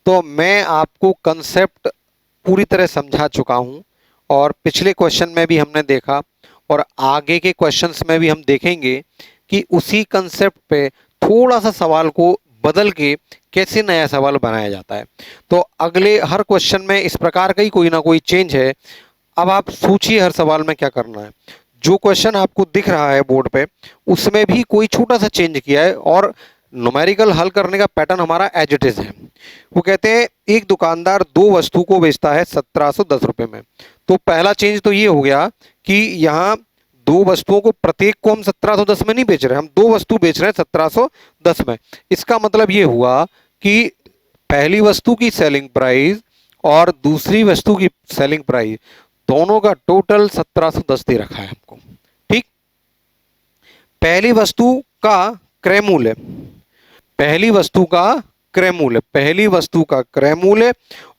तो मैं आपको कंसेप्ट पूरी तरह समझा चुका हूं और पिछले क्वेश्चन में भी हमने देखा और आगे के क्वेश्चंस में भी हम देखेंगे कि उसी कंसेप्ट पे थोड़ा सा सवाल को बदल के कैसे नया सवाल बनाया जाता है। तो अगले हर क्वेश्चन में इस प्रकार का ही कोई ना कोई चेंज है। अब आप सोचिए हर सवाल में क्या करना है। जो क्वेश्चन आपको दिख रहा है बोर्ड पे उसमें भी कोई छोटा सा चेंज किया है और न्यूमेरिकल हल करने का पैटर्न हमारा एज इट इज है। वो कहते हैं एक दुकानदार दो वस्तु को बेचता है 1710 रुपए में। तो पहला चेंज तो ये हो गया कि यहाँ दो वस्तुओं को प्रत्येक को हम 1710 में नहीं बेच रहे, हम दो वस्तु बेच रहे हैं 1710 में। इसका मतलब ये हुआ कि पहली वस्तु की सेलिंग प्राइस और दूसरी वस्तु की सेलिंग प्राइस दोनों का टोटल 1710 दे रखा है हमको। ठीक, पहली वस्तु का क्रय मूल्य, पहली वस्तु का क्रय मूल्य, पहली वस्तु का क्रय मूल्य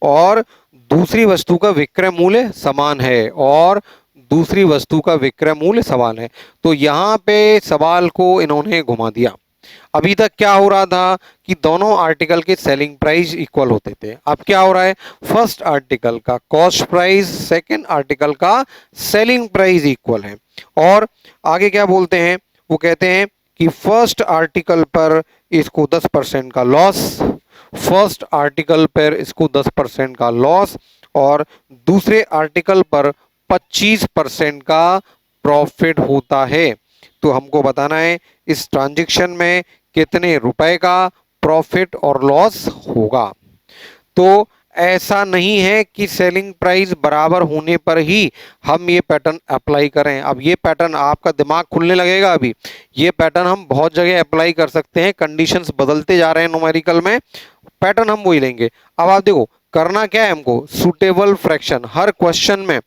और दूसरी वस्तु का विक्रय मूल्य समान है, और दूसरी वस्तु का विक्रय मूल्य समान है। तो यहां पे सवाल को इन्होंने घुमा दिया। अभी तक क्या हो रहा था कि दोनों आर्टिकल के सेलिंग प्राइस इक्वल होते थे। अब क्या हो रहा है, फर्स्ट आर्टिकल का कॉस्ट प्राइस सेकंड आर्टिकल का सेलिंग प्राइस इक्वल है। और आगे क्या बोलते हैं, वो कहते हैं कि फर्स्ट आर्टिकल पर इसको 10% का लॉस, फर्स्ट आर्टिकल पर इसको 10% का लॉस और दूसरे आर्टिकल पर 25% का प्रॉफिट होता है। तो हमको बताना है इस ट्रांजैक्शन में कितने रुपए का प्रॉफिट और लॉस होगा। तो ऐसा नहीं है कि सेलिंग प्राइस बराबर होने पर ही हम ये पैटर्न अप्लाई करें। अब ये पैटर्न आपका दिमाग खुलने लगेगा। अभी ये पैटर्न हम बहुत जगह अप्लाई कर सकते हैं, कंडीशंस बदलते जा रहे हैं न्यूमेरिकल में, पैटर्न हम वही लेंगे। अब आप देखो करना क्या है हमको, सूटेबल फ्रैक्शन। हर क्वेश्चन में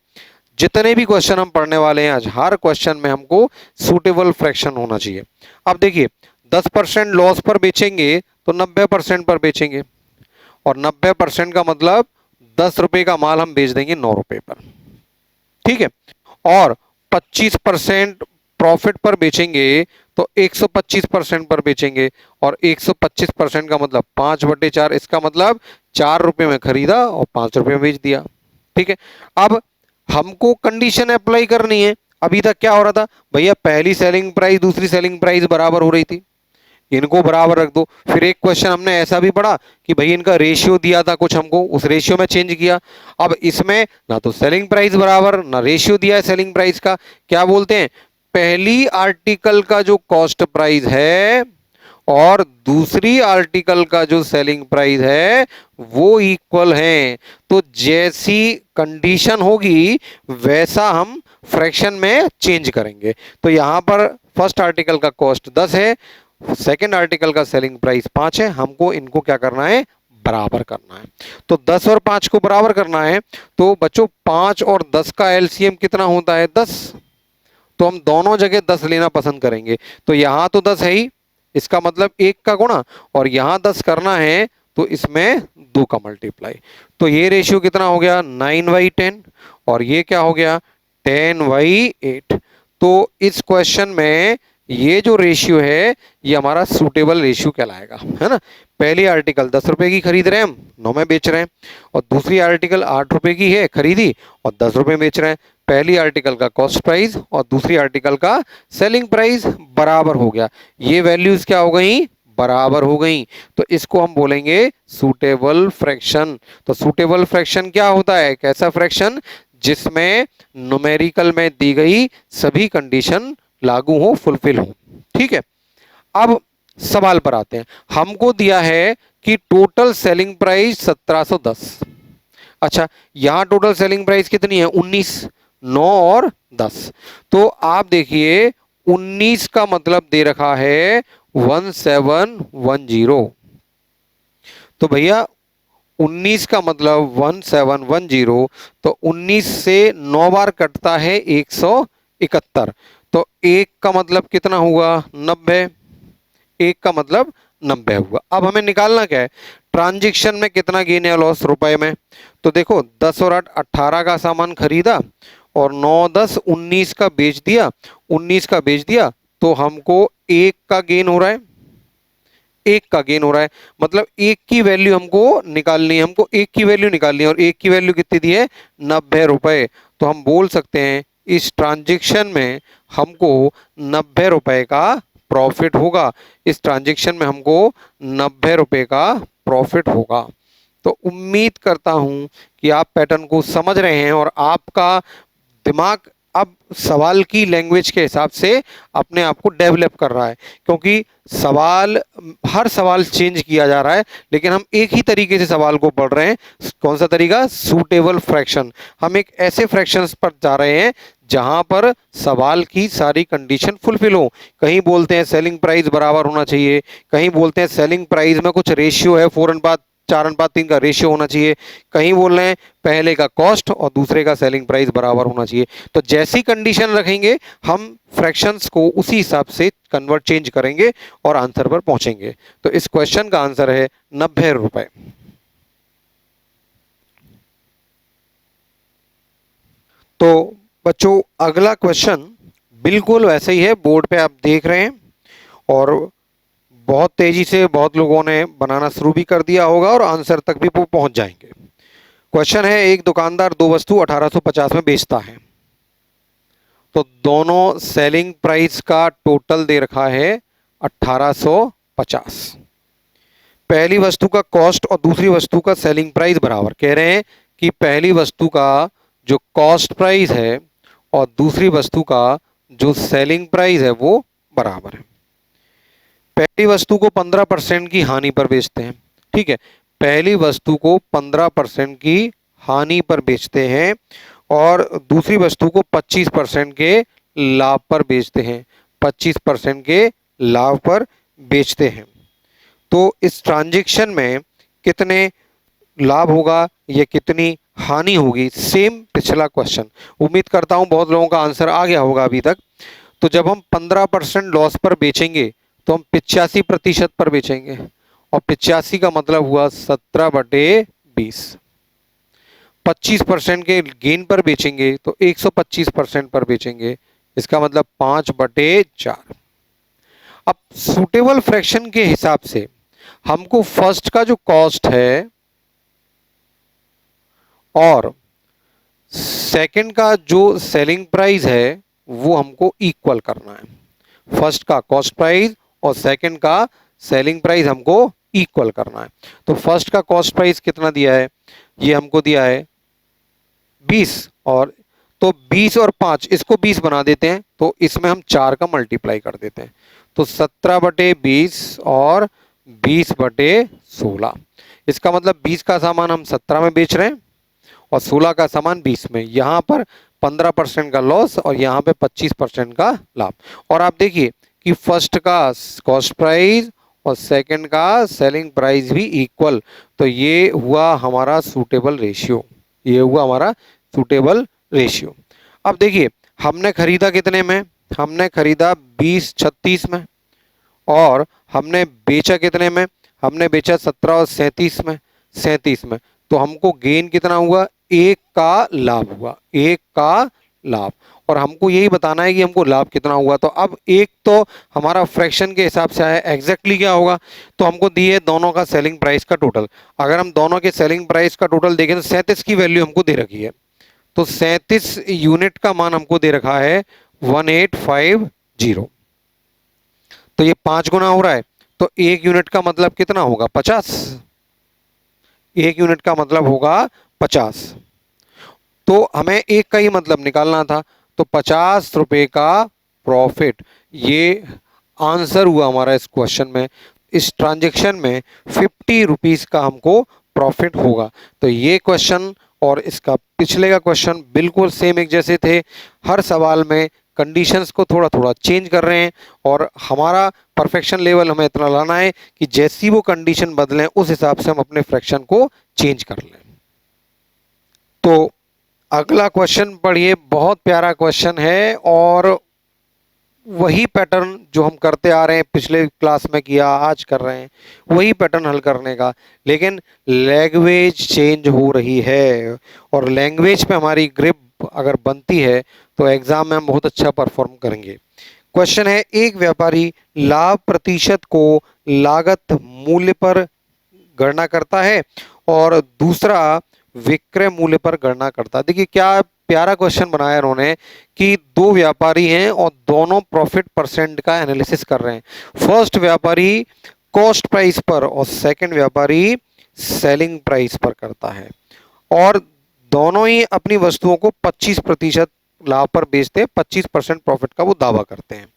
जितने भी क्वेश्चन हम पढ़ने वाले हैं आज, हर क्वेश्चन में हमको सूटेबल फ्रैक्शन होना चाहिए। अब देखिए 10% लॉस पर बेचेंगे तो 90% पर बेचेंगे, और 90% का मतलब 10 रुपए का माल हम बेच देंगे 9 रुपए पर। ठीक है, और 25% प्रॉफिट पर बेचेंगे तो 125% पर बेचेंगे, और 125% का मतलब 5/4। इसका मतलब 4 रुपए में खरीदा और 5 रुपए में बेच दिया। ठीक है, अब हमको कंडीशन अप्लाई करनी है। अभी तक क्या हो रहा था भैया, पहली सेलिंग प्राइस दूसरी सेलिंग प्राइस बराबर हो रही थी, इनको बराबर रख दो। फिर एक क्वेश्चन हमने ऐसा भी पढ़ा कि भाई इनका रेशियो दिया था कुछ, हमको उस रेशियो में चेंज किया। अब इसमें ना तो सेलिंग प्राइस बराबर ना रेशियो दिया है सेलिंग प्राइस का। क्या बोलते हैं, पहली आर्टिकल का जो कॉस्ट प्राइस है और दूसरी आर्टिकल का जो सेलिंग प्राइस है वो इक्वल हैं। तो जैसी कंडीशन होगी वैसा हम फ्रैक्शन में चेंज करेंगे। तो यहां पर फर्स्ट आर्टिकल का कॉस्ट 10 है, सेकेंड आर्टिकल का सेलिंग प्राइस 5 है, हमको इनको क्या करना है, बराबर करना है। तो 10 और 5 को बराबर करना है। तो बच्चों 5 और 10 का एलसीएम कितना होता है, 10। तो हम दोनों जगह 10 लेना पसंद करेंगे। तो यहां तो 10 है ही, इसका मतलब 1 का गुणा, और यहां 10 करना है तो इसमें 2 का मल्टीप्लाई। तो ये रेशियो कितना हो गया, 9/10, और ये क्या हो गया, 10/8। तो इस क्वेश्चन में ये जो रेशियो है ये हमारा सूटेबल रेशियो कहलाएगा, है ना। पहली आर्टिकल 10 रुपए की खरीद रहे हैं हम, 9 में बेच रहे हैं, और दूसरी आर्टिकल 8 रुपए की है खरीदी और 10 रुपए बेच रहे हैं। पहली आर्टिकल का कॉस्ट प्राइस और दूसरी आर्टिकल का सेलिंग प्राइस बराबर हो गया, ये वैल्यूज क्या हो गई, बराबर हो गई, तो इसको हम बोलेंगे सूटेबल फ्रैक्शन। तो सूटेबल फ्रैक्शन क्या होता है, कैसा फ्रैक्शन जिसमें न्यूमेरिकल में दी गई सभी कंडीशन लागू हो, फुलफिल हो। ठीक है, अब सवाल पर आते हैं। हमको दिया है कि टोटल सेलिंग प्राइस 1710। अच्छा, यहां टोटल सेलिंग प्राइस कितनी है, 19, 9 और 10। तो आप देखिए 19 का मतलब दे रखा है 1710। तो भैया 19 का मतलब 1710, तो 19 से 9 बार कटता है 171, तो एक का मतलब कितना हुआ, 90, एक का मतलब 90 हुआ। अब हमें निकालना क्या है, ट्रांजैक्शन में कितना गेन या लॉस रुपए में। तो देखो 10 और 8 18 का सामान खरीदा और 9 10 19 का बेच दिया, 19 का बेच दिया, तो हमको एक का गेन हो रहा है, एक का गेन हो रहा है, मतलब एक की वैल्यू हमको निकालनी है, हमको एक की वैल्यू निकालनी है, और एक की वैल्यू कितनी दी है, 90 रुपए। तो हम बोल सकते हैं इस ट्रांजैक्शन में हमको 90 रुपए का प्रॉफिट होगा, इस ट्रांजैक्शन में हमको 90 रुपए का प्रॉफिट होगा। तो उम्मीद करता हूं कि आप पैटर्न को समझ रहे हैं और आपका दिमाग अब सवाल की लैंग्वेज के हिसाब से अपने आप को डेवलप कर रहा है, क्योंकि सवाल, हर सवाल चेंज किया जा रहा है, लेकिन हम एक ही तरीके से सवाल को पढ़ रहे हैं। कौन सा तरीका, सूटेबल फ्रैक्शन। हम एक ऐसे फ्रैक्शंस पर जा रहे हैं जहां पर सवाल की सारी कंडीशन फुलफिल हो। कहीं बोलते हैं सेलिंग प्राइस बराबर होना चाहिए, कहीं बोलते हैं सेलिंग प्राइस में कुछ रेशियो है, 4:3 का रेशियो होना चाहिए, कहीं बोल रहे हैं पहले का कॉस्ट और दूसरे का सेलिंग प्राइस बराबर होना चाहिए। तो जैसी कंडीशन रखेंगे हम फ्रैक्शंस को उसी हिसाब से कन्वर्ट चेंज करेंगे और आंसर पर पहुंचेंगे। तो इस क्वेश्चन का आंसर है 90 रुपए। तो बच्चों अगला क्वेश्चन बिल्कुल वैसे ही है, बोर्ड पे आप देख रहे हैं, और बहुत तेजी से बहुत लोगों ने बनाना शुरू भी कर दिया होगा और आंसर तक भी वो पहुंच जाएंगे। क्वेश्चन है, एक दुकानदार दो वस्तु 1850 में बेचता है, तो दोनों सेलिंग प्राइस का टोटल दे रखा है 1850। पहली वस्तु का कॉस्ट और दूसरी वस्तु का सेलिंग प्राइस बराबर, कह रहे हैं कि पहली वस्तु का जो कॉस्ट प्राइस है और दूसरी वस्तु का जो सेलिंग प्राइस है वो बराबर है। पहली वस्तु को 15% की हानि पर बेचते हैं, ठीक है, पहली वस्तु को 15% की हानि पर बेचते हैं और दूसरी वस्तु को 25% के लाभ पर बेचते हैं, 25% के लाभ पर बेचते हैं। तो इस ट्रांजैक्शन में कितने लाभ होगा या कितनी हानि होगी, सेम पिछला क्वेश्चन। उम्मीद करता हूं बहुत लोगों का आंसर आ गया होगा अभी तक। तो जब हम 15% लॉस पर बेचेंगे तो हम 85% पर बेचेंगे, और 85 का मतलब हुआ 17/20। 25% के गेन पर बेचेंगे तो 125% पर बेचेंगे, इसका मतलब 5/4। अब सूटेबल फ्रैक्शन के हिसाब से हमको फर्स्ट का जो कॉस्ट है और सेकंड का जो सेलिंग प्राइस है वो हमको इक्वल करना है। फर्स्ट का कॉस्ट प्राइस और सेकंड का सेलिंग प्राइस हमको इक्वल करना है। तो फर्स्ट का कॉस्ट प्राइस कितना दिया है, ये हमको दिया है 20, और तो 20 और 5 इसको 20 बना देते हैं, तो इसमें हम 4 का मल्टीप्लाई कर देते हैं, तो 17/20 और 20/16। इसका मतलब 20 का सामान हम 17 में बेच रहे हैं और 16 का सामान 20 में। यहाँ पर 15% का लॉस और यहाँ पे 25% का लाभ। और आप देखिए कि फर्स्ट का कॉस्ट प्राइस और सेकंड का सेलिंग प्राइस भी इक्वल, तो ये हुआ हमारा सूटेबल रेशियो, ये हुआ हमारा सूटेबल रेशियो। अब देखिए हमने खरीदा कितने में, हमने खरीदा 20-36 में, और हमने बेचा कितने में, हमने बेचा 17 और 37 में। तो हमको गेन कितना हुआ, 1 का लाभ हुआ, 1 का लाभ, और हमको यही बताना है कि हमको लाभ कितना हुआ। तो अब एक तो हमारा फ्रैक्शन के हिसाब से आया, एग्जैक्टली क्या होगा, तो हमको दी है दोनों का सेलिंग प्राइस का टोटल। अगर हम दोनों के सेलिंग प्राइस का टोटल देखें तो 37 की वैल्यू हमको दे रखी है, तो 37 यूनिट का मान हमको दे रखा है 1850। तो ये 5 गुना हो रहा है, तो 1 यूनिट का मतलब कितना होगा? 50। 1 यूनिट का मतलब होगा 50। तो हमें एक का ही मतलब निकालना था, तो 50 रुपए का प्रॉफिट, ये आंसर हुआ हमारा इस क्वेश्चन में। इस ट्रांजैक्शन में 50 रुपीज का हमको प्रॉफिट होगा। तो ये क्वेश्चन और इसका पिछले का क्वेश्चन बिल्कुल सेम एक जैसे थे। हर सवाल में कंडीशंस को थोड़ा थोड़ा चेंज कर रहे हैं, और हमारा परफेक्शन लेवल हमें इतना लाना है कि जैसी वो कंडीशन बदलें उस हिसाब से हम अपने फ्रैक्शन को चेंज कर लें। तो अगला क्वेश्चन पढ़िए, बहुत प्यारा क्वेश्चन है और वही पैटर्न जो हम करते आ रहे हैं, पिछले क्लास में किया, आज कर रहे हैं, वही पैटर्न हल करने का, लेकिन लैंग्वेज चेंज हो रही है। और लैंग्वेज पे हमारी ग्रिप अगर बनती है तो एग्जाम में हम बहुत अच्छा परफॉर्म करेंगे। क्वेश्चन है, एक व्यापारी लाभ प्रतिशत को लागत मूल्य पर गणना करता है और दूसरा विक्रय मूल्य पर गणना करता है। देखिए क्या प्यारा क्वेश्चन बनाया उन्होंने कि दो व्यापारी हैं और दोनों प्रॉफिट परसेंट का एनालिसिस कर रहे हैं। फर्स्ट व्यापारी कॉस्ट प्राइस पर और सेकंड व्यापारी सेलिंग प्राइस पर करता है, और दोनों ही अपनी वस्तुओं को 25% लाभ पर बेचते हैं, 25% प्रॉफिट का वो दावा करते हैं।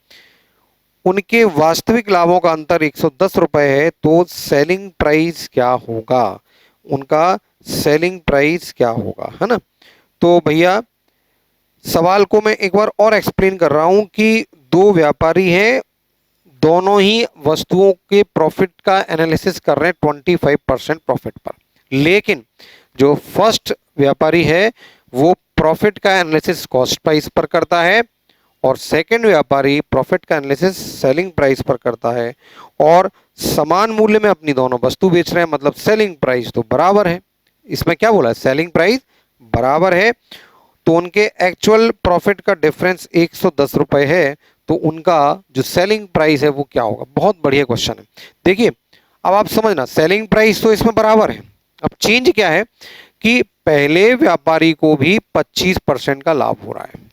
उनके वास्तविक लाभों का अंतर 110 रुपए है, तो सेलिंग प्राइस क्या होगा? उनका सेलिंग प्राइस क्या होगा, है ना? तो भैया सवाल को मैं एक बार और एक्सप्लेन कर रहा हूं कि दो व्यापारी हैं, दोनों ही वस्तुओं के प्रॉफिट का एनालिसिस कर रहे हैं 25% प्रॉफिट पर, लेकिन जो फर्स्ट व्यापारी है वो प्रॉफिट का एनालिसिस कॉस्ट प्राइस पर करता है, और सेकंड व्यापारी प्रॉफिट का एनालिसिस सेलिंग प्राइस पर करता है, और समान मूल्य में अपनी दोनों वस्तु बेच रहे हैं, मतलब सेलिंग प्राइस तो बराबर है। इसमें क्या बोला है? सेलिंग प्राइस बराबर है, तो उनके एक्चुअल प्रॉफिट का डिफरेंस 110 रुपए है, तो उनका जो सेलिंग प्राइस है वो क्या होगा? बहुत बढ़िया क्वेश्चन है। देखिए अब आप समझना, सेलिंग प्राइस तो इसमें बराबर है, अब चेंज क्या है कि पहले व्यापारी को भी 25% का लाभ हो रहा है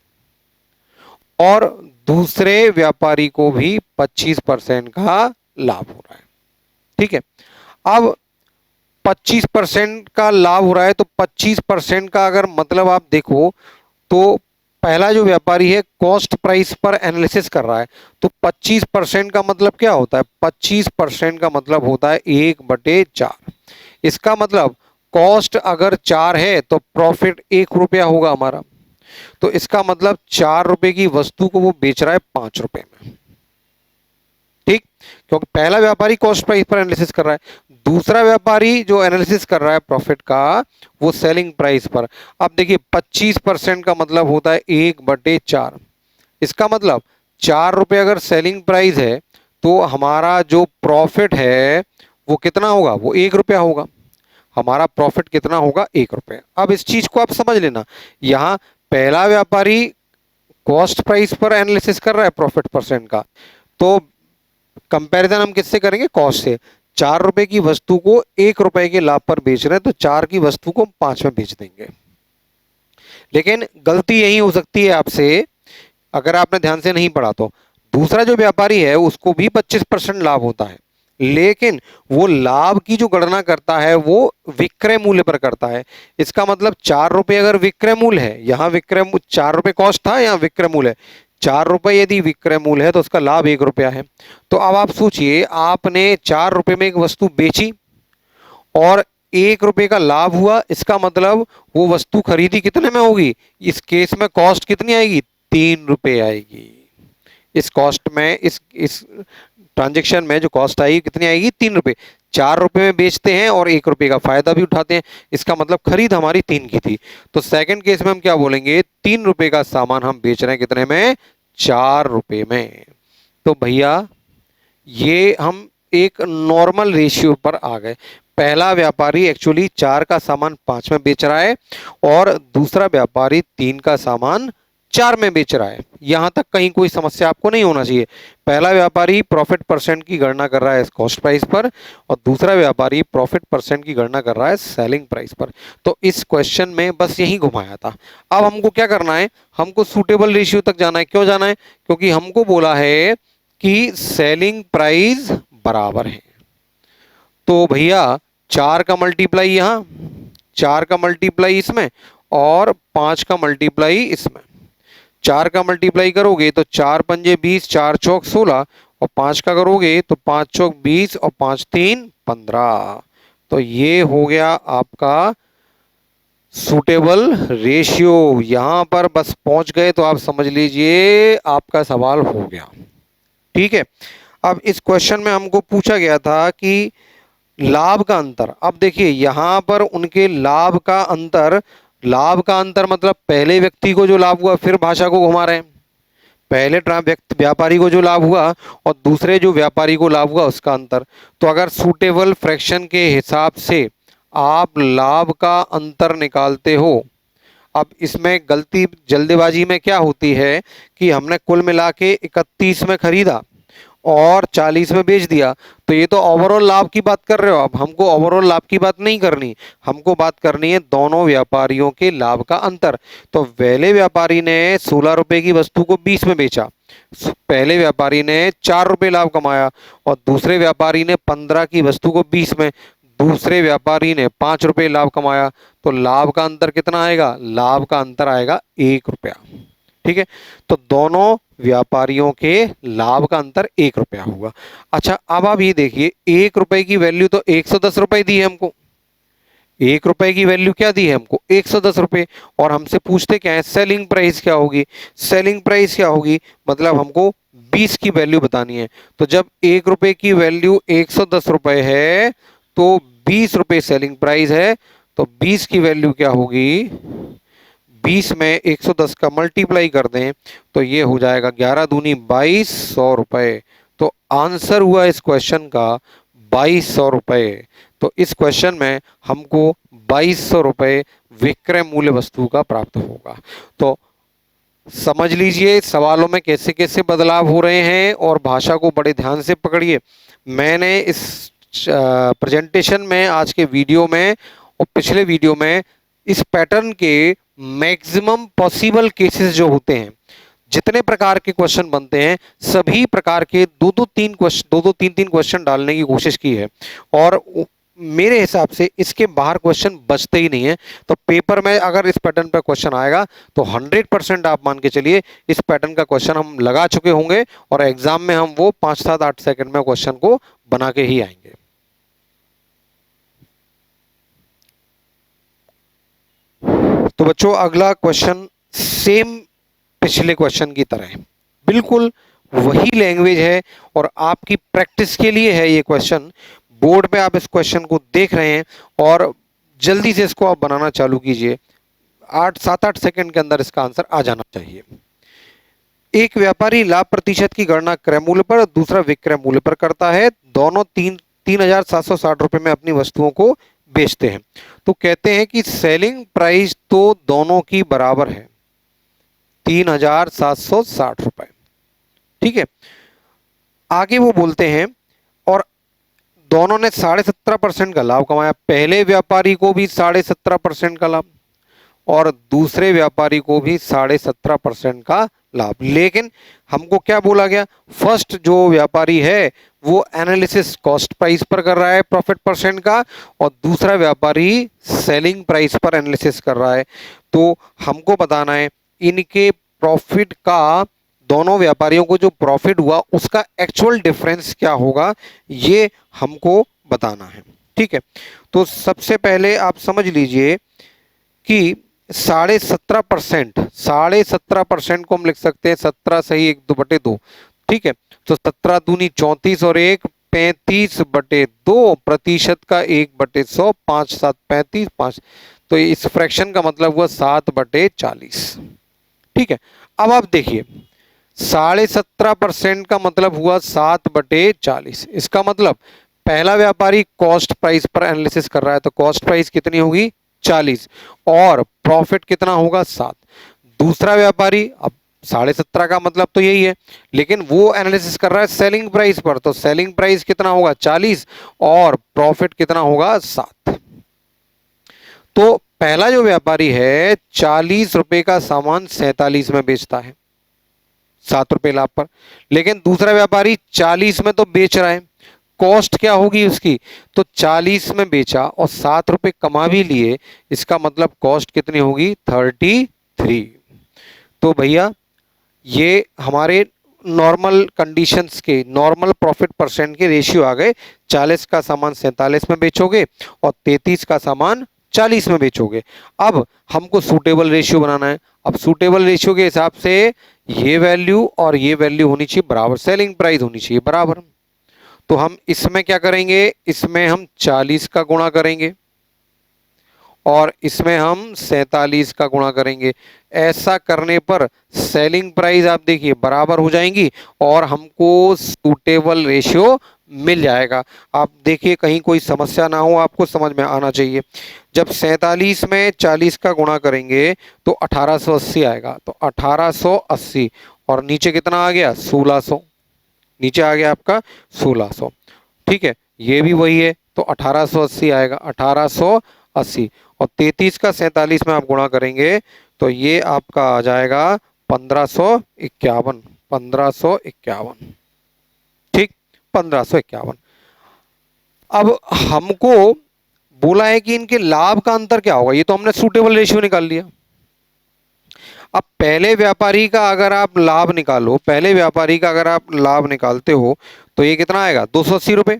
और दूसरे व्यापारी को भी 25% का लाभ हो रहा है। ठीक है, अब 25% का लाभ हो रहा है, तो 25% का अगर मतलब आप देखो तो पहला जो व्यापारी है कॉस्ट प्राइस पर एनालिसिस कर रहा है, तो 25% का मतलब क्या होता है? 25% का मतलब होता है 1/4। इसका मतलब कॉस्ट अगर 4 है तो प्रॉफिट 1 रुपया होगा हमारा, तो इसका मतलब 4 रुपए की वस्तु को वो बेच रहा है 5 रुपए में। ठीक, क्योंकि पहला व्यापारी कॉस्ट प्राइस पर एनालिसिस कर रहा है, दूसरा व्यापारी जो एनालिसिस कर रहा है प्रॉफिट का वो सेलिंग प्राइस पर। अब देखिए 25% का मतलब होता है 1/4। इसका मतलब 4 रुपए अगर सेलिंग प्राइस है तो हमारा जो प्रॉफिट है वो कितना होगा? वो 1 रुपया होगा। हमारा प्रॉफिट कितना होगा? 1 रुपये। अब इस चीज को आप समझ लेना, यहां पहला व्यापारी कॉस्ट प्राइस पर एनालिसिस कर रहा है प्रॉफिट परसेंट का, तो कंपैरिजन हम किससे करेंगे? कॉस्ट से। 4 रुपए की वस्तु को 1 रुपए के लाभ पर बेच रहे हैं, तो 4 की वस्तु को हम 5 में बेच देंगे। लेकिन गलती यही हो सकती है आपसे, अगर आपने ध्यान से नहीं पढ़ा तो। दूसरा जो व्यापारी है उसको भी 25% लाभ होता है, लेकिन वो लाभ की जो गणना करता है वो विक्रय मूल्य पर करता है। इसका मतलब 4 रुपए अगर विक्रय मूल्य है, यहां विक्रय 4 रुपए कॉस्ट था, यहां विक्रय मूल्य है 4 रुपए, यदि विक्रय मूल्य है तो उसका लाभ 1 रुपया है। तो अब आप सोचिए, आपने 4 रुपए में एक वस्तु बेची और 1 रुपए का लाभ हुआ, इसका मतलब वो वस्तु खरीदी कितने में होगी? इस केस में कॉस्ट कितनी आएगी? 3 रुपए आएगी। इस कॉस्ट में, इस ट्रांजेक्शन में जो कॉस्ट आएगी कितनी आएगी? 3 रुपए। 4 रुपए में बेचते हैं और 1 रुपए का फायदा भी उठाते हैं, इसका मतलब खरीद हमारी 3 की थी। तो सेकंड केस में हम क्या बोलेंगे? 3 रुपए का सामान हम बेच रहे हैं कितने में? 4 रुपए में। तो भैया ये हम एक नॉर्मल रेशियो पर आ गए। पहला व्यापारी एक्चुअली 4 का सामान 5 में बेच रहा है और दूसरा व्यापारी 3 का सामान 4 में बेच रहा है। यहां तक कहीं कोई समस्या आपको नहीं होना चाहिए। पहला व्यापारी प्रॉफिट परसेंट की गणना कर रहा है कॉस्ट प्राइस पर और दूसरा व्यापारी प्रॉफिट परसेंट की गणना कर रहा है सेलिंग प्राइस पर। तो इस क्वेश्चन में बस यही घुमाया था। अब हमको क्या करना है, हमको सूटेबल रेशियो तक जाना है। क्यों जाना है? क्योंकि हमको बोला है कि सेलिंग प्राइस बराबर है। तो भैया 4 का मल्टीप्लाई यहां, 4 का मल्टीप्लाई इसमें और 5 का मल्टीप्लाई इसमें। 4 का मल्टीप्लाई करोगे तो 4 पंजे 20, 4 चौक 16 और 5 का करोगे तो 5 चौक 20 और 5 3 15। तो ये हो गया आपका सूटेबल रेशियो। यहां पर बस पहुंच गए तो आप समझ लीजिए आपका सवाल हो गया। ठीक है। अब इस क्वेश्चन में हमको पूछा गया था कि लाभ का अंतर। अब देखिए यहां पर उनके लाभ का अंतर, लाभ का अंतर मतलब पहले व्यक्ति को जो लाभ हुआ, फिर भाषा को घुमा रहे हैं। पहले व्यापारी को जो लाभ हुआ और दूसरे जो व्यापारी को लाभ हुआ उसका अंतर। तो अगर सूटेबल फ्रैक्शन के हिसाब से आप लाभ का अंतर निकालते हो, अब इसमें गलती जल्दबाजी में क्या होती है कि हमने कुल मिला के 31 में खरीदा और 40 में बेच दिया। तो ये तो ओवरऑल लाभ की बात कर रहे हो। अब हमको ओवरऑल लाभ की बात नहीं करनी, हमको बात करनी है दोनों व्यापारियों के लाभ का अंतर। तो पहले व्यापारी ने 16 रुपए की वस्तु को 20 में बेचा, पहले व्यापारी ने 4 रुपए लाभ कमाया और दूसरे व्यापारी ने 15 की वस्तु को 20 में, दूसरे व्यापारी ने 5 रुपए लाभ कमाया। तो लाभ का अंतर कितना आएगा? लाभ का अंतर आएगा 1 रुपया। ठीक है। तो दोनों व्यापारियों के लाभ का अंतर 1 रुपया होगा। अच्छा अब आप ये देखिए 1 रुपए की वैल्यू तो 110 रुपए दी है हमको। 1 रुपए की वैल्यू क्या दी है हमको? 110 रुपए। और हमसे पूछते क्या है? सेलिंग प्राइस क्या होगी? सेलिंग प्राइस क्या होगी मतलब हमको 20 की वैल्यू बतानी है। तो जब 1 रुपए की वैल्यू 110 रुपए है तो 20 रुपए सेलिंग प्राइस है। तो 20 की वैल्यू क्या होगी? 20 में 110 का मल्टीप्लाई कर दें तो ये हो जाएगा 11 दूनी 2200 रुपए। तो आंसर हुआ इस क्वेश्चन का 2200 रुपए। तो इस क्वेश्चन में हमको 2200 रुपए विक्रय मूल्य वस्तु का प्राप्त होगा। तो समझ लीजिए सवालों में कैसे कैसे बदलाव हो रहे हैं और भाषा को बड़े ध्यान से पकड़िए। मैंने इस प्रेजेंटेशन में, आज के वीडियो में और पिछले वीडियो में इस पैटर्न के मैक्सिमम पॉसिबल केसेस जो होते हैं, जितने प्रकार के क्वेश्चन बनते हैं, सभी प्रकार के दो दो तीन तीन क्वेश्चन डालने की कोशिश की है। और मेरे हिसाब से इसके बाहर क्वेश्चन बचते ही नहीं है। तो पेपर में अगर इस पैटर्न पर क्वेश्चन आएगा तो 100% आप मान के चलिए इस पैटर्न का क्वेश्चन हम लगा चुके होंगे और एग्जाम में हम वो 5, 7, 8 सेकंड में क्वेश्चन को बना के ही आएंगे। तो बच्चों अगला क्वेश्चन सेम पिछले क्वेश्चन की तरह है, बिल्कुल वही लैंग्वेज है और आपकी प्रैक्टिस के लिए है ये क्वेश्चन। बोर्ड पे आप इस क्वेश्चन को देख रहे हैं और जल्दी से इसको आप बनाना चालू कीजिए। 7-8 सेकंड के अंदर इसका आंसर आ जाना चाहिए। एक व्यापारी लाभ प्रतिशत की गणना क्रय मूल्य पर, दूसरा विक्रय मूल्य पर करता है। दोनों 3,760 रुपए में अपनी वस्तुओं को बेचते हैं। तो कहते हैं कि सेलिंग प्राइस तो दोनों की बराबर है 3,760 रुपए। ठीक है। आगे वो बोलते हैं और दोनों ने 17.5% का लाभ कमाया। पहले व्यापारी को भी 17.5% का लाभ और दूसरे व्यापारी को भी 17.5% का लाभ। लेकिन हमको क्या बोला गया? फर्स्ट जो व्यापारी है वो एनालिसिस कॉस्ट प्राइस पर कर रहा है प्रॉफिट परसेंट का और दूसरा व्यापारी सेलिंग प्राइस पर एनालिसिस कर रहा है। तो हमको बताना है इनके प्रॉफिट का, दोनों व्यापारियों को जो प्रॉफिट हुआ उसका एक्चुअल डिफरेंस क्या होगा, ये हमको बताना है। ठीक है। तो सबसे पहले आप समझ लीजिए कि 17.5% को हम लिख सकते हैं 17 सही 1/2। ठीक है। तो 17 दूनी 34 और 1 35/2 प्रतिशत का 1/100, 5 7 35 5। तो इस फ्रैक्शन का मतलब हुआ 7/40। ठीक है। अब आप देखिए 17.5% का मतलब हुआ 7/40। इसका मतलब पहला व्यापारी कॉस्ट प्राइस पर एनालिसिस कर रहा है तो कॉस्ट प्राइस कितनी होगी 40 और प्रॉफिट कितना होगा 7। दूसरा व्यापारी, अब 17.5 का मतलब तो यही है, लेकिन वो एनालिसिस कर रहा है सेलिंग प्राइस पर, तो सेलिंग प्राइस कितना होगा 40 और प्रॉफिट कितना होगा 7। तो पहला जो व्यापारी है 40 रुपए का सामान 47 में बेचता है, 7 रुपए लाभ पर। लेकिन दूसरा व्यापारी 40 में तो बेच रहा है, कॉस्ट क्या होगी उसकी, तो 40 में बेचा और 7 रुपए कमा भी लिए, इसका मतलब कॉस्ट कितनी होगी 33। तो भैया ये हमारे नॉर्मल कंडीशंस के, नॉर्मल प्रॉफिट परसेंट के रेशियो आ गए। 40 का सामान 47 में बेचोगे और 33 का सामान 40 में बेचोगे। अब हमको सूटेबल रेशियो बनाना है। अब सूटेबल रेशियो के हिसाब से ये वैल्यू और ये वैल्यू होनी चाहिए बराबर, सेलिंग प्राइस होनी चाहिए बराबर। तो हम इसमें क्या करेंगे, इसमें हम 40 का गुणा करेंगे और इसमें हम 47 का गुणा करेंगे। ऐसा करने पर सेलिंग प्राइस आप देखिए बराबर हो जाएंगी और हमको सूटेबल रेशियो मिल जाएगा। आप देखिए कहीं कोई समस्या ना हो, आपको समझ में आना चाहिए। जब 47 में 40 का गुणा करेंगे तो 1880 आएगा, तो 1880 और नीचे कितना आ गया 1600, नीचे आ गया आपका 1600। ठीक है, ये भी वही है, तो 1880 आएगा 1880 और 33 का 47 में आप गुणा करेंगे तो ये आपका आ जाएगा 1551, 1551। ठीक, 1551। अब हमको बोला है कि इनके लाभ का अंतर क्या होगा, ये तो हमने सूटेबल रेशियो निकाल लिया। अब पहले व्यापारी का अगर आप लाभ निकालो, पहले व्यापारी का अगर आप लाभ निकालते हो तो ये कितना आएगा 280 रुपए।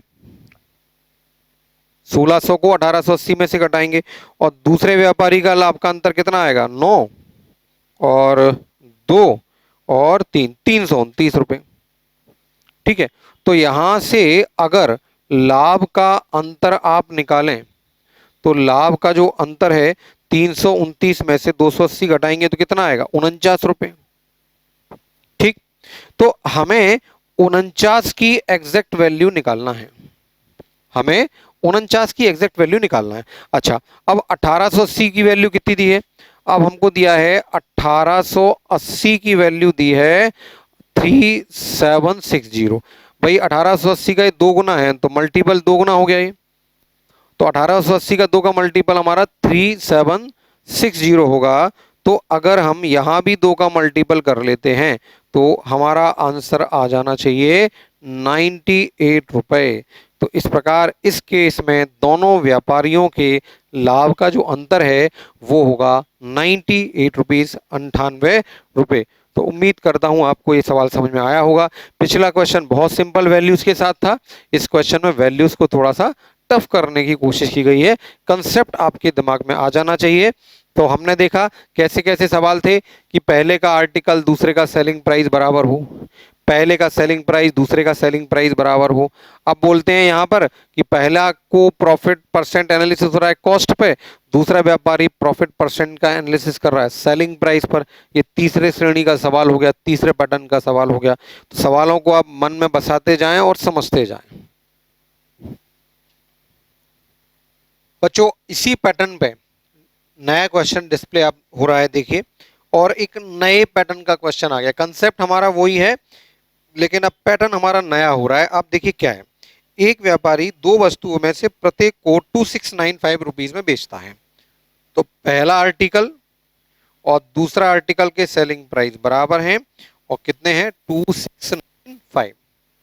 1600 को 1880 में से घटाएंगे और दूसरे व्यापारी का लाभ का अंतर कितना आएगा 9 और 2 और 3, 329 रुपए। ठीक है, तो यहां से अगर लाभ का अंतर आप निकालें तो लाभ का जो अंतर है 329 में से 280 घटाएंगे तो कितना आएगा 49 रुपए। ठीक, तो हमें 49 की एग्जैक्ट वैल्यू निकालना है, हमें 49 की एग्जैक्ट वैल्यू निकालना है। अच्छा, अब 1880 की वैल्यू कितनी दी है, अब हमको दिया है 1880 की वैल्यू दी है 3760। भाई 1880 का ये 2 गुना है तो मल्टीपल 2 गुना हो गया ये, तो 1880 का 2 का मल्टीपल हमारा 3760 होगा। तो अगर हम यहां भी 2 का मल्टीपल कर लेते हैं तो हमारा आंसर आ जाना चाहिए 98 रुपए। तो इस प्रकार इस केस में दोनों व्यापारियों के लाभ का जो अंतर है वो होगा 98 रुपीज, 98 रुपए। तो उम्मीद करता हूं आपको ये सवाल समझ में आया होगा। पिछला क्वेश्चन बहुत सिंपल वैल्यूज के साथ था, इस क्वेश्चन में वैल्यूज को थोड़ा सा टफ करने की कोशिश की गई है। कंसेप्ट आपके दिमाग में आ जाना चाहिए। तो हमने देखा कैसे कैसे सवाल थे कि पहले का आर्टिकल दूसरे का सेलिंग प्राइस बराबर हो, पहले का सेलिंग प्राइस दूसरे का सेलिंग प्राइस बराबर हो। अब बोलते हैं यहाँ पर कि पहला को प्रॉफिट परसेंट एनालिसिस हो रहा है कॉस्ट पे, दूसरा व्यापारी प्रॉफिट परसेंट का एनालिसिस कर रहा है सेलिंग प्राइस पर। ये तीसरे श्रेणी का सवाल हो गया, तीसरे पैटर्न का सवाल हो गया। तो सवालों को आप मन में बसाते जाएं और समझते जाएं। बच्चों इसी पैटर्न पे नया क्वेश्चन डिस्प्ले अब हो रहा है, देखिए, और एक नए पैटर्न का क्वेश्चन आ गया। कंसेप्ट हमारा वही है लेकिन अब पैटर्न हमारा नया हो रहा है। आप देखिए क्या है, एक व्यापारी दो वस्तुओं में से प्रत्येक को 2695 रुपीज में बेचता है। तो पहला आर्टिकल और दूसरा आर्टिकल के सेलिंग प्राइस बराबर हैं और कितने हैं 2695।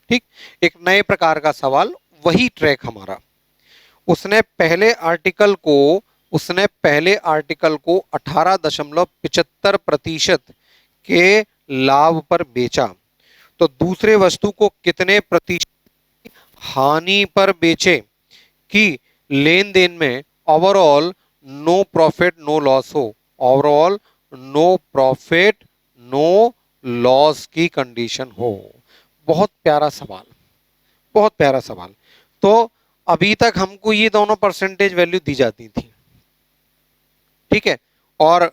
ठीक, एक नए प्रकार का सवाल, वही ट्रैक हमारा। उसने पहले आर्टिकल को 18.75% के लाभ पर बेचा, तो दूसरे वस्तु को कितने प्रतिशत हानि पर बेचे कि लेन देन में overall no profit no loss हो, overall no profit no loss की कंडीशन हो। बहुत प्यारा सवाल, बहुत प्यारा सवाल। तो अभी तक हमको ये दोनों परसेंटेज वैल्यू दी जाती थी, ठीक है, और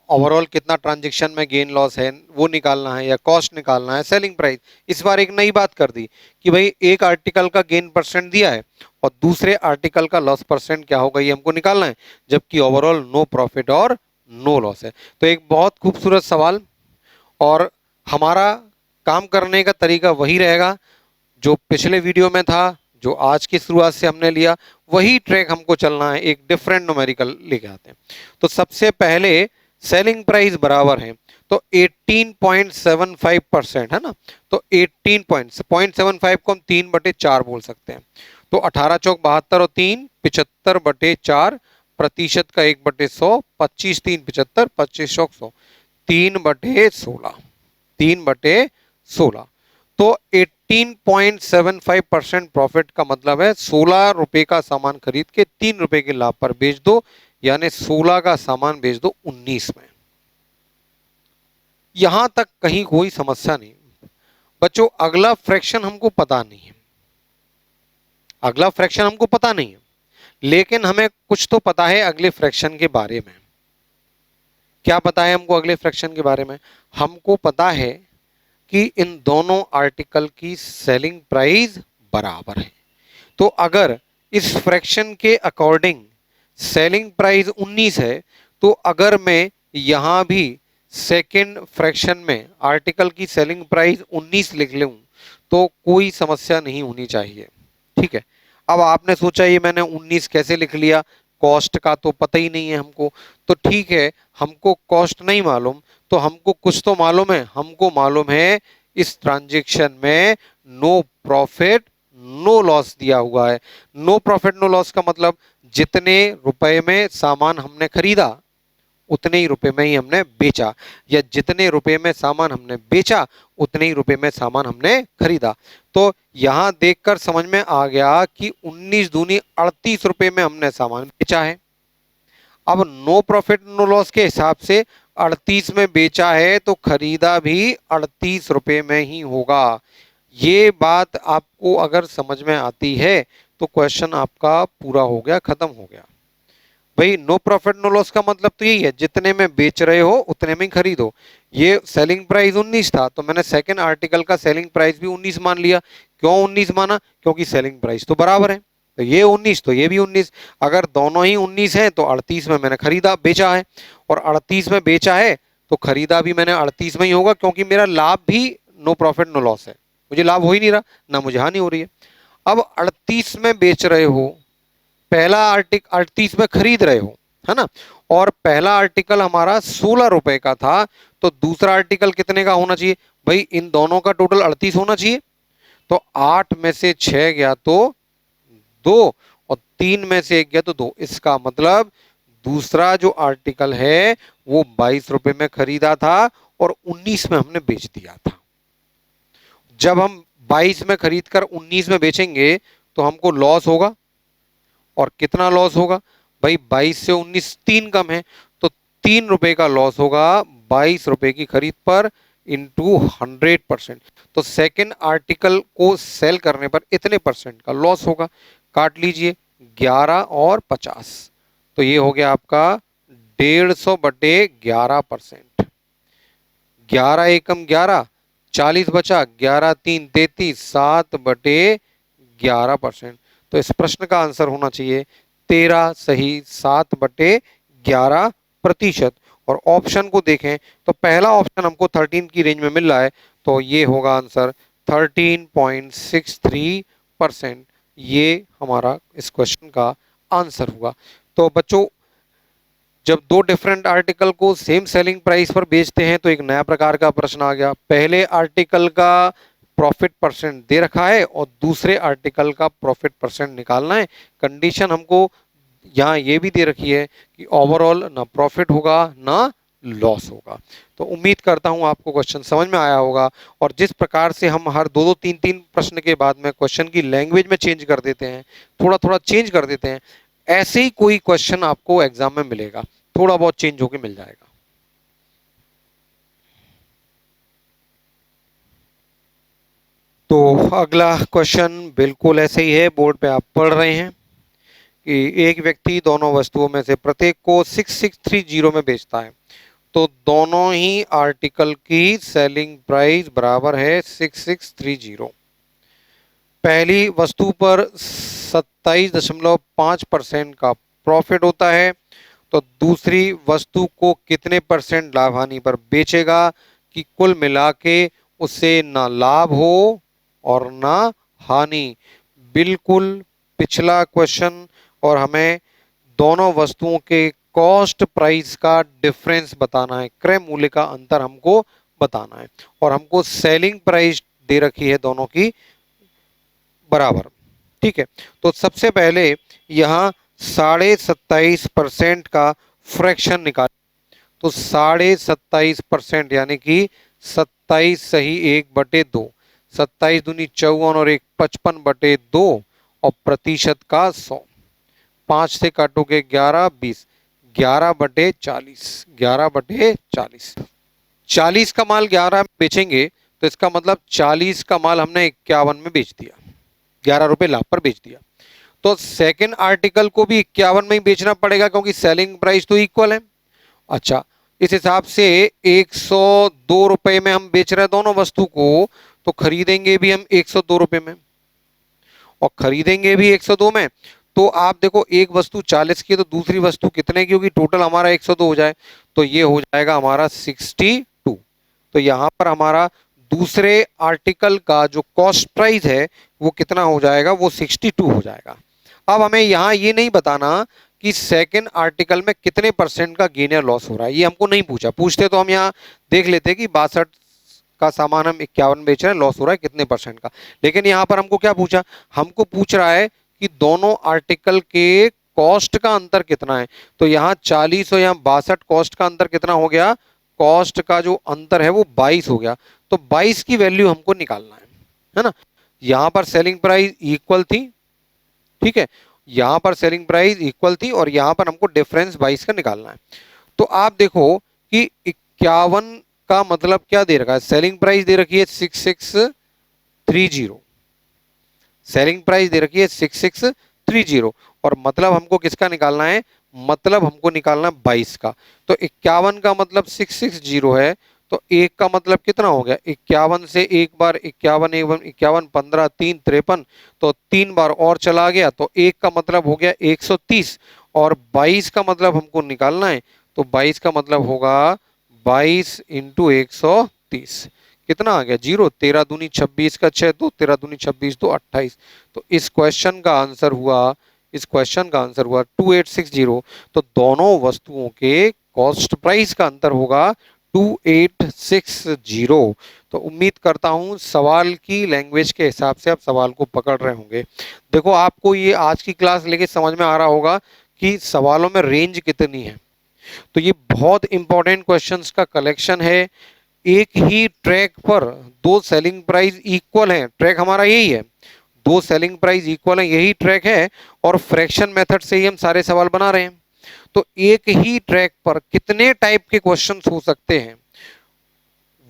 ओवरऑल कितना ट्रांजैक्शन में गेन लॉस है वो निकालना है या कॉस्ट निकालना है, सेलिंग प्राइस। इस बार एक नई बात कर दी कि भाई एक आर्टिकल का गेन परसेंट दिया है और दूसरे आर्टिकल का लॉस परसेंट क्या होगा ये हमको निकालना है, जबकि ओवरऑल नो प्रॉफिट और नो लॉस है। तो एक बहुत खूबसूरत सवाल, और हमारा काम करने का तरीका वही रहेगा जो पिछले वीडियो में था, जो आज की शुरुआत से हमने लिया, वही ट्रैक हमको चलना है, एक डिफरेंट न्यूमेरिकल लेके आते हैं। तो सबसे पहले सेलिंग प्राइस बराबर है, तो 18.75% है ना, तो 18.75 को हम 3/4 बोल सकते हैं। तो 18 चौक 72 और 3 75/4, प्रतिशत का 1/100, 25 3 75, 25 चौक 100, 3/16, 3/16। तो 18.75% प्रॉफिट का मतलब है 16 रुपए का सामान खरीद के 3 रुपए के लाभ पर बेच दो, यानी 16 का सामान बेच दो 19 में। यहां तक कहीं कोई समस्या नहीं बच्चों। अगला फ्रैक्शन हमको पता नहीं है, अगला फ्रैक्शन हमको पता नहीं है, लेकिन हमें कुछ तो पता है अगले फ्रैक्शन के बारे में। क्या पता है हमको अगले फ्रैक्शन के बारे में? हमको पता है कि इन दोनों आर्टिकल की सेलिंग प्राइस बराबर है। तो अगर इस फ्रैक्शन के अकॉर्डिंग सेलिंग प्राइस 19 है, तो अगर मैं यहां भी सेकंड फ्रैक्शन में आर्टिकल की सेलिंग प्राइस 19 लिख लूं तो कोई समस्या नहीं होनी चाहिए। ठीक है। अब आपने सोचा ये मैंने 19 कैसे लिख लिया, कॉस्ट का तो पता ही नहीं है हमको। तो ठीक है, हमको कॉस्ट नहीं मालूम, तो हमको कुछ तो मालूम है। हमको मालूम है इस ट्रांजैक्शन में नो प्रॉफिट नो लॉस दिया हुआ है। नो प्रॉफिट नो लॉस का मतलब जितने रुपए में सामान हमने खरीदा उतने ही रुपए में ही हमने बेचा, या जितने रुपए में सामान हमने बेचा उतने ही रुपए में सामान हमने खरीदा। तो यहां देखकर समझ में आ गया कि 19 दूनी 38 रुपए में हमने सामान बेचा है। अब नो प्रॉफिट नो लॉस के हिसाब से 38 में बेचा है तो खरीदा भी 38 रुपए में ही होगा। ये बात आपको अगर समझ में आती है तो क्वेश्चन आपका पूरा हो गया, खत्म हो गया। भाई नो प्रॉफिट नो लॉस का मतलब तो यही है, जितने में बेच रहे हो उतने में ही खरीदो। ये सेलिंग प्राइस 19 था तो मैंने सेकंड आर्टिकल का सेलिंग प्राइस भी 19 मान लिया। क्यों 19 माना? क्योंकि सेलिंग प्राइस तो बराबर है, तो ये 19 तो ये भी 19। अगर दोनों ही 19 हैं तो 38 में मैंने खरीदा बेचा है, और 38 में बेचा है तो खरीदा भी मैंने 38 में ही होगा, क्योंकि मेरा लाभ भी नो प्रॉफिट नो लॉस है। मुझे लाभ हो ही नहीं रहा, ना मुझे हानि हो रही है। अब 38 में बेच रहे हो, पहला आर्टिकल 38 में खरीद रहे हो, है ना, और पहला आर्टिकल हमारा 16 रुपए का था, तो दूसरा आर्टिकल कितने का होना चाहिए? भाई इन दोनों का टोटल 38 होना चाहिए। तो 8 में से 6 गया तो 2, और 3 में से 1 गया तो 2। इसका मतलब दूसरा जो आर्टिकल है वो 22 रुपए में खरीदा था और 19 में हमने बेच दिया था। जब हम 22 में खरीद कर 19 में बेचेंगे तो हमको लॉस होगा, और कितना लॉस होगा? भाई 22 से 19 3 कम है, तो 3 रुपए का लॉस होगा 22 रुपए की खरीद पर इंटू 100%। तो सेकंड आर्टिकल को सेल करने पर इतने परसेंट का लॉस होगा। काट लीजिए 11 और 50, तो ये हो गया आपका 150/11%। 11 एकम 11, 40 बचा, 11 3 33, 7/11%। तो इस प्रश्न का आंसर होना चाहिए 13 सही 7/11%। और ऑप्शन को देखें तो पहला ऑप्शन हमको 13 की रेंज में मिल रहा है, तो ये होगा आंसर 13.63%। ये हमारा इस क्वेश्चन का आंसर हुआ। तो बच्चों जब दो डिफरेंट आर्टिकल को सेम सेलिंग प्राइस पर बेचते हैं तो एक नया प्रकार का प्रश्न आ गया। पहले आर्टिकल का प्रॉफिट परसेंट दे रखा है और दूसरे आर्टिकल का प्रॉफिट परसेंट निकालना है। कंडीशन हमको यहाँ ये भी दे रखी है कि ओवरऑल ना प्रॉफिट होगा ना लॉस होगा। तो उम्मीद करता हूँ आपको क्वेश्चन समझ में आया होगा। और जिस प्रकार से हम हर दो दो तीन तीन प्रश्न के बाद में क्वेश्चन की लैंग्वेज में चेंज कर देते हैं, थोड़ा थोड़ा चेंज कर देते हैं, ऐसे ही कोई क्वेश्चन आपको एग्जाम में मिलेगा, थोड़ा बहुत चेंज होके मिल जाएगा। तो अगला क्वेश्चन बिल्कुल ऐसे ही है, बोर्ड पे आप पढ़ रहे हैं कि एक व्यक्ति दोनों वस्तुओं में से प्रत्येक को 6630 में बेचता है, तो दोनों ही आर्टिकल की सेलिंग प्राइस बराबर है 6630। पहली वस्तु पर 27.5% का प्रॉफिट होता है, तो दूसरी वस्तु को कितने परसेंट लाभ हानि पर बेचेगा कि कुल मिला के उसे ना लाभ हो और ना हानि। बिल्कुल पिछला क्वेश्चन, और हमें दोनों वस्तुओं के कॉस्ट प्राइस का डिफरेंस बताना है, क्रय मूल्य का अंतर हमको बताना है, और हमको सेलिंग प्राइस दे रखी है दोनों की बराबर। ठीक है, तो सबसे पहले यहां 27.5% का फ्रैक्शन निकाल। तो 27.5% यानी कि 27 सही 1/2, 27 दूनी 54 और 1 55/2, और प्रतिशत का 100। 5 से काटोगे 11, 20, 11/40, 11/40। 40 का माल 11 में बेचेंगे तो इसका मतलब 40 का माल हमने 51 में बेच दिया, 11 रुपए लाभ पर बेच दिया। तो सेकंड आर्टिकल को भी 51 में ही बेचना पड़ेगा क्योंकि सेलिंग प्राइस तो इक्वल है। अच्छा, इस हिसाब से 102 रुपए में हम बेच रहे हैं दोनों वस्तु को, तो खरीदेंगे भी हम 102 रुपए में और खरीदेंगे भी 102 में। तो आप देखो, एक वस्तु 40 की है तो दूसरी वस्तु कितने की होगी, टोटल हमारा 102 हो जाए तो ये हो जाएगा हमारा 62। तो यहां पर हमारा दूसरे आर्टिकल का जो कॉस्ट प्राइस है वो कितना हो जाएगा, वो 62 हो जाएगा। अब हमें यहां ये नहीं बताना कि सेकंड आर्टिकल में कितने परसेंट का गेन या लॉस हो रहा है, ये हमको नहीं पूछा। पूछते तो हम यहाँ देख लेते कि 62 का सामान हम 51 बेच रहे हैं, लॉस हो रहा है कितने परसेंट का। लेकिन यहाँ पर हमको क्या पूछा, हमको पूछ रहा है कि दोनों आर्टिकल के कॉस्ट का अंतर कितना है। तो यहाँ 40 और यहाँ 62 कॉस्ट का अंतर कितना हो गया, कॉस्ट का जो अंतर है वो 22 हो गया। तो 22 की वैल्यू हमको निकालना है ना। यहाँ पर सेलिंग प्राइस इक्वल थी, ठीक है, यहां पर सेलिंग प्राइस इक्वल थी और यहां पर हमको डिफरेंस 22 का निकालना है। तो आप देखो कि 51 का मतलब क्या दे रखा है, सेलिंग प्राइस दे रखी है 6630, सेलिंग प्राइस दे रखी है 6630, और मतलब हमको किसका निकालना है, मतलब हमको निकालना है 22 का। तो 51 का मतलब 660 है, तो एक का मतलब कितना हो गया, 51 से एक बार 51, 51, 15, 3, 53, तो 3 बार और चला गया, तो एक का मतलब हो गया 130, और 22 का मतलब हमको निकालना है, तो 22 का मतलब होगा 22 इंटू 130, कितना आ गया, 0। 13 दूनी 26 का 6, 2 13 दूनी 26, 2 28। तो इस क्वेश्चन का आंसर हुआ, इस क्वेश्चन का आंसर हुआ 2860। तो दोनों वस्तुओं के कॉस्ट प्राइस का अंतर होगा 2860। तो उम्मीद करता हूं सवाल की लैंग्वेज के हिसाब से आप सवाल को पकड़ रहे होंगे। देखो, आपको ये आज की क्लास लेके समझ में आ रहा होगा कि सवालों में रेंज कितनी है। तो ये बहुत इंपॉर्टेंट क्वेश्चंस का कलेक्शन है। एक ही ट्रैक पर दो सेलिंग प्राइस इक्वल है, ट्रैक हमारा यही है, दो सेलिंग प्राइस इक्वल है, यही ट्रैक है, और फ्रैक्शन मेथड से ही हम सारे सवाल बना रहे हैं। तो एक ही ट्रैक पर कितने टाइप के क्वेश्चंस हो सकते हैं,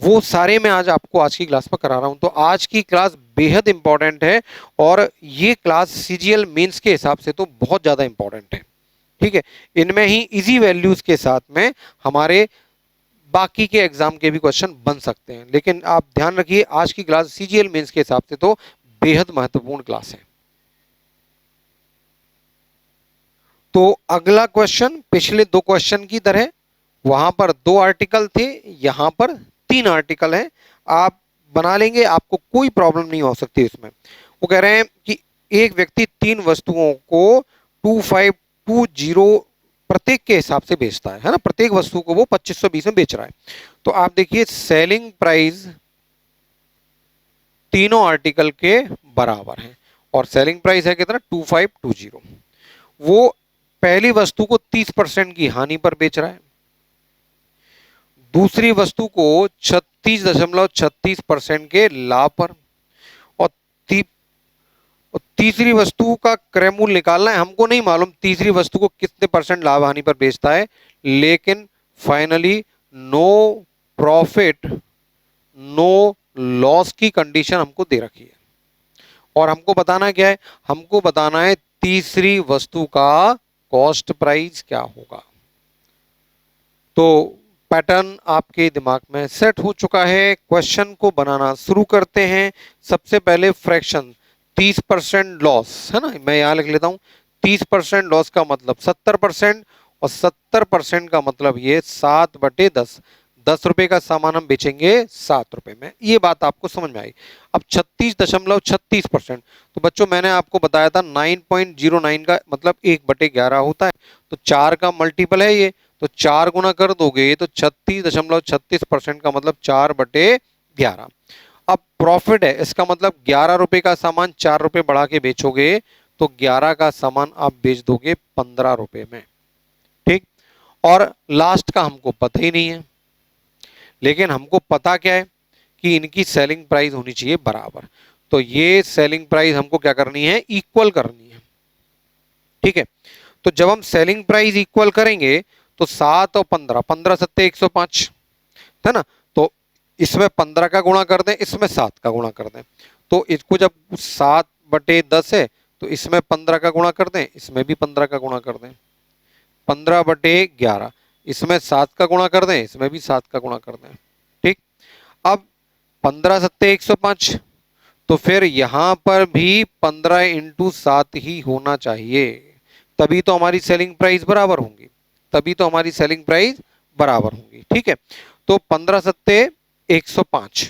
वो सारे मैं आज आपको आज की क्लास में करा रहा हूं। तो आज की क्लास बेहद इंपॉर्टेंट है, और ये क्लास सीजीएल मेंस के हिसाब से तो बहुत ज्यादा इंपॉर्टेंट है। ठीक है, इनमें ही इजी वैल्यूज के साथ में हमारे बाकी के एग्जाम के भी क्वेश्चन बन सकते हैं। लेकिन आप ध्यान रखिए, आज की क्लास सीजीएल मेंस के हिसाब से तो बेहद महत्वपूर्ण क्लास है। तो अगला क्वेश्चन पिछले दो क्वेश्चन की तरह, वहां पर 2 आर्टिकल थे, यहां पर 3 आर्टिकल हैं। आप बना लेंगे, आपको कोई प्रॉब्लम नहीं हो सकती इसमें। वो कह रहे हैं कि एक व्यक्ति 3 वस्तुओं को 2520 प्रत्येक के हिसाब से बेचता है ना, प्रत्येक वस्तु को वो 2520 में बेच रहा है। तो आप देखिए, सेलिंग प्राइस तीनों आर्टिकल के बराबर है, और सेलिंग प्राइस है कितना, 2520। वो पहली वस्तु को 30% की हानि पर बेच रहा है, दूसरी वस्तु को 36.36% के लाभ पर, और तीसरी वस्तु का क्रय मूल्य निकालना है। हमको नहीं मालूम तीसरी वस्तु को कितने परसेंट लाभ हानि पर बेचता है, लेकिन finally no profit no loss की कंडीशन हमको दे रखी है। और हमको बताना क्या है, हमको बताना है तीसरी वस्तु का कॉस्ट प्राइस क्या होगा। तो पैटर्न आपके दिमाग में सेट हो चुका है, क्वेश्चन को बनाना शुरू करते हैं। सबसे पहले फ्रैक्शन 30% लॉस है ना, मैं यहां लिख लेता हूं 30% लॉस का मतलब 70%, और 70% का मतलब ये 7/10, 10 रुपए का सामान हम बेचेंगे 7 रुपए में। ये बात आपको समझ में आई। अब 36.36%, तो बच्चों मैंने आपको बताया था 9.09 का मतलब 1/11 होता है, तो 4 का मल्टीपल है ये, तो 4 गुना कर दोगे तो 36.36% का मतलब 4/11। अब प्रॉफिट है, इसका मतलब 11 रुपए का सामान 4 रुपए बढ़ा के बेचोगे तो 11 का सामान आप बेच दोगे 15 रुपए में, ठीक। और लास्ट का हमको पता ही नहीं है, लेकिन हमको पता क्या है कि इनकी सेलिंग प्राइस होनी चाहिए बराबर। तो ये सेलिंग प्राइस हमको क्या करनी है, इक्वल करनी है, ठीक है। तो जब हम सेलिंग प्राइस इक्वल करेंगे तो 7 और 15, 15 सत्ते 105 है ना, तो इसमें 15 का गुणा कर दें, इसमें 7 का गुणा कर दें, तो इसको जब 7/10 है तो इसमें 15 का गुणा कर दें, इसमें भी 15 का गुणा कर दें, 15/11, इसमें 7 का गुणा कर दें, इसमें भी 7 का गुणा कर दें, ठीक। अब 15 सत्ते 105, तो फिर यहां पर भी 15 इंटू 7 ही होना चाहिए, तभी तो हमारी सेलिंग प्राइस बराबर होंगी, तभी तो हमारी सेलिंग प्राइस बराबर होंगी, ठीक है। तो 15 सत्ते 105,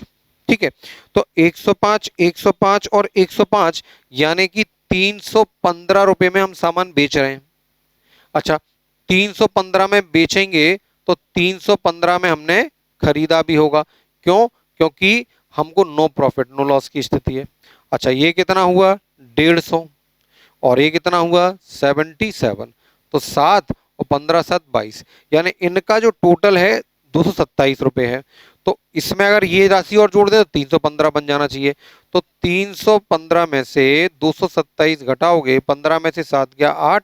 ठीक है। तो 105, 105 और 105 यानी कि 315 रुपए में हम सामान बेच रहे हैं। अच्छा, 315 में बेचेंगे तो 315 में हमने खरीदा भी होगा, क्यों, क्योंकि हमको नो प्रॉफिट नो लॉस की स्थिति है। अच्छा, ये कितना हुआ 150 और ये कितना हुआ 77, तो 7 और 15 7 22, यानी इनका जो टोटल है 227 रुपए है। तो इसमें अगर ये राशि और जोड़ दे तो 315 बन जाना चाहिए। तो 315 में से 227 घटाओगे, 15 में से 7 गया 8,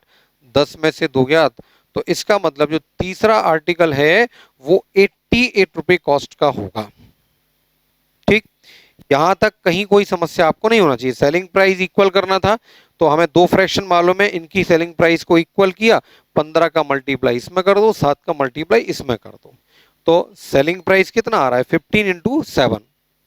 10 में से 2 गया, तो इसका मतलब जो तीसरा आर्टिकल है वो 88 रुपए कॉस्ट का होगा, ठीक। यहां तक कहीं कोई समस्या आपको नहीं होना चाहिए। सेलिंग प्राइस इक्वल करना था तो हमें दो फ्रैक्शन मालूम है, इनकी सेलिंग प्राइस को इक्वल किया, 15 का मल्टीप्लाई इसमें कर दो, 7 का मल्टीप्लाई इसमें कर दो, तो सेलिंग प्राइस कितना आ रहा है 15 इंटू 7,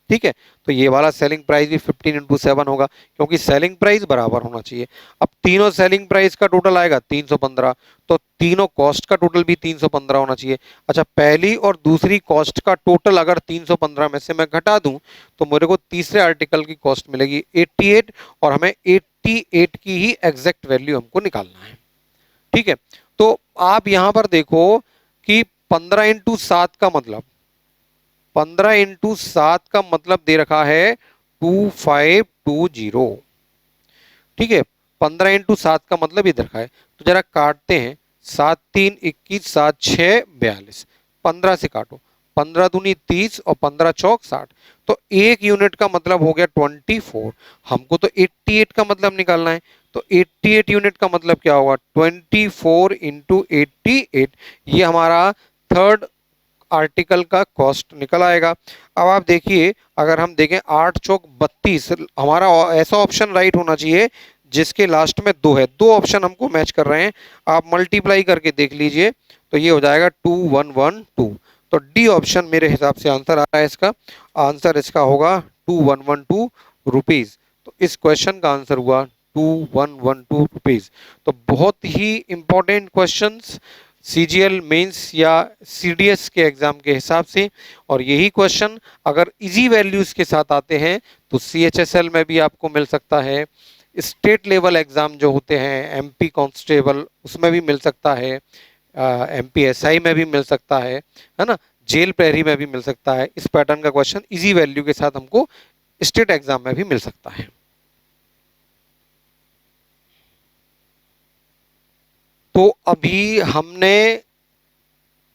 ठीक है। तो ये वाला सेलिंग प्राइस भी 15 इंटू 7 होगा, क्योंकि सेलिंग प्राइस बराबर होना चाहिए। अब तीनों सेलिंग प्राइस का टोटल आएगा 315, तो तीनों कॉस्ट का टोटल भी 315 होना चाहिए। अच्छा, पहली और दूसरी कॉस्ट का टोटल अगर 315 में से मैं घटा दूं तो मेरे को तीसरे आर्टिकल की कॉस्ट मिलेगी 88, और हमें 88 की ही एग्जैक्ट वैल्यू हमको निकालना है, ठीक है। तो आप यहां पर देखो कि 15 इंटू 7 का मतलब 15 इंटू 7 का मतलब दे रखा है 2520, ठीक है। 15 इंटू 7 का मतलब इधर रखा है, तो जरा काटते हैं, 7 3 21, 7 6 42, 15 से काटो, 15 दूनी 30 और 15 चौक 60, तो एक यूनिट का मतलब हो गया 24। हमको तो 88 का मतलब निकालना है, तो 88 यूनिट का मतलब क्या होगा 24 इंटू 88, ये हमारा थर्ड आर्टिकल का कॉस्ट निकल आएगा। अब आप देखिए, अगर हम देखें 8 चौक 32, हमारा ऐसा ऑप्शन राइट होना चाहिए जिसके लास्ट में 2 है, 2 ऑप्शन हमको मैच कर रहे हैं। आप मल्टीप्लाई करके देख लीजिए तो ये हो जाएगा 2112, तो डी ऑप्शन मेरे हिसाब से आंसर आ रहा है। इसका आंसर इसका होगा 2112 रुपीज। तो इस क्वेश्चन का आंसर हुआ 2112 रुपीज। तो बहुत ही इंपॉर्टेंट क्वेश्चंस सीजीएल मेंस या सीडीएस के एग्जाम के हिसाब से, और यही क्वेश्चन अगर इजी वैल्यूज के साथ आते हैं तो सीएचएसएल में भी आपको मिल सकता है, स्टेट लेवल एग्जाम जो होते हैं एमपी कांस्टेबल उसमें भी मिल सकता है, एमपी एसआई में भी मिल सकता है ना, जेल प्रहरी में भी मिल सकता है। इस पैटर्न का क्वेश्चन इजी वैल्यू के साथ हमको स्टेट एग्जाम में भी मिल सकता है। तो अभी हमने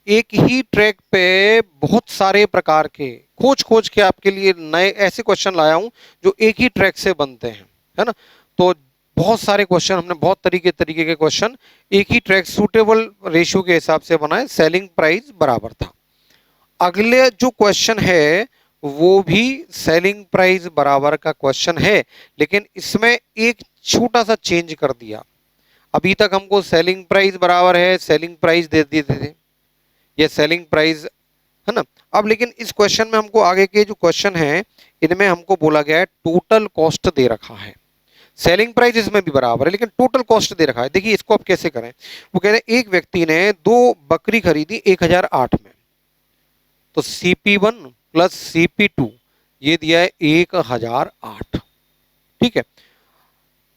एक ही ट्रैक पे बहुत सारे प्रकार के खोज खोज के आपके लिए नए ऐसे क्वेश्चन लाया हूं जो एक ही ट्रैक से बनते हैं, है ना। तो बहुत सारे क्वेश्चन हमने, बहुत तरीके तरीके के क्वेश्चन एक ही ट्रैक सूटेबल रेशियो के हिसाब से बनाए, सेलिंग प्राइस बराबर था। अगले जो क्वेश्चन है वो भी सेलिंग प्राइस बराबर का क्वेश्चन है, लेकिन इसमें एक छोटा सा चेंज कर दिया। अभी तक हमको सेलिंग प्राइस बराबर है, सेलिंग प्राइस दे देते थे, ये सेलिंग प्राइस है ना। अब लेकिन इस क्वेश्चन में हमको आगे के जो क्वेश्चन है इनमें हमको बोला गया है टोटल कॉस्ट दे रखा है। सेलिंग प्राइस इसमें भी बराबर है, लेकिन टोटल कॉस्ट दे रखा है। देखिए इसको आप कैसे करें। वो कह रहे हैं एक व्यक्ति ने 2 बकरी खरीदी 1008 में, तो CP1 प्लस CP2 ये दिया है 1008। ठीक है,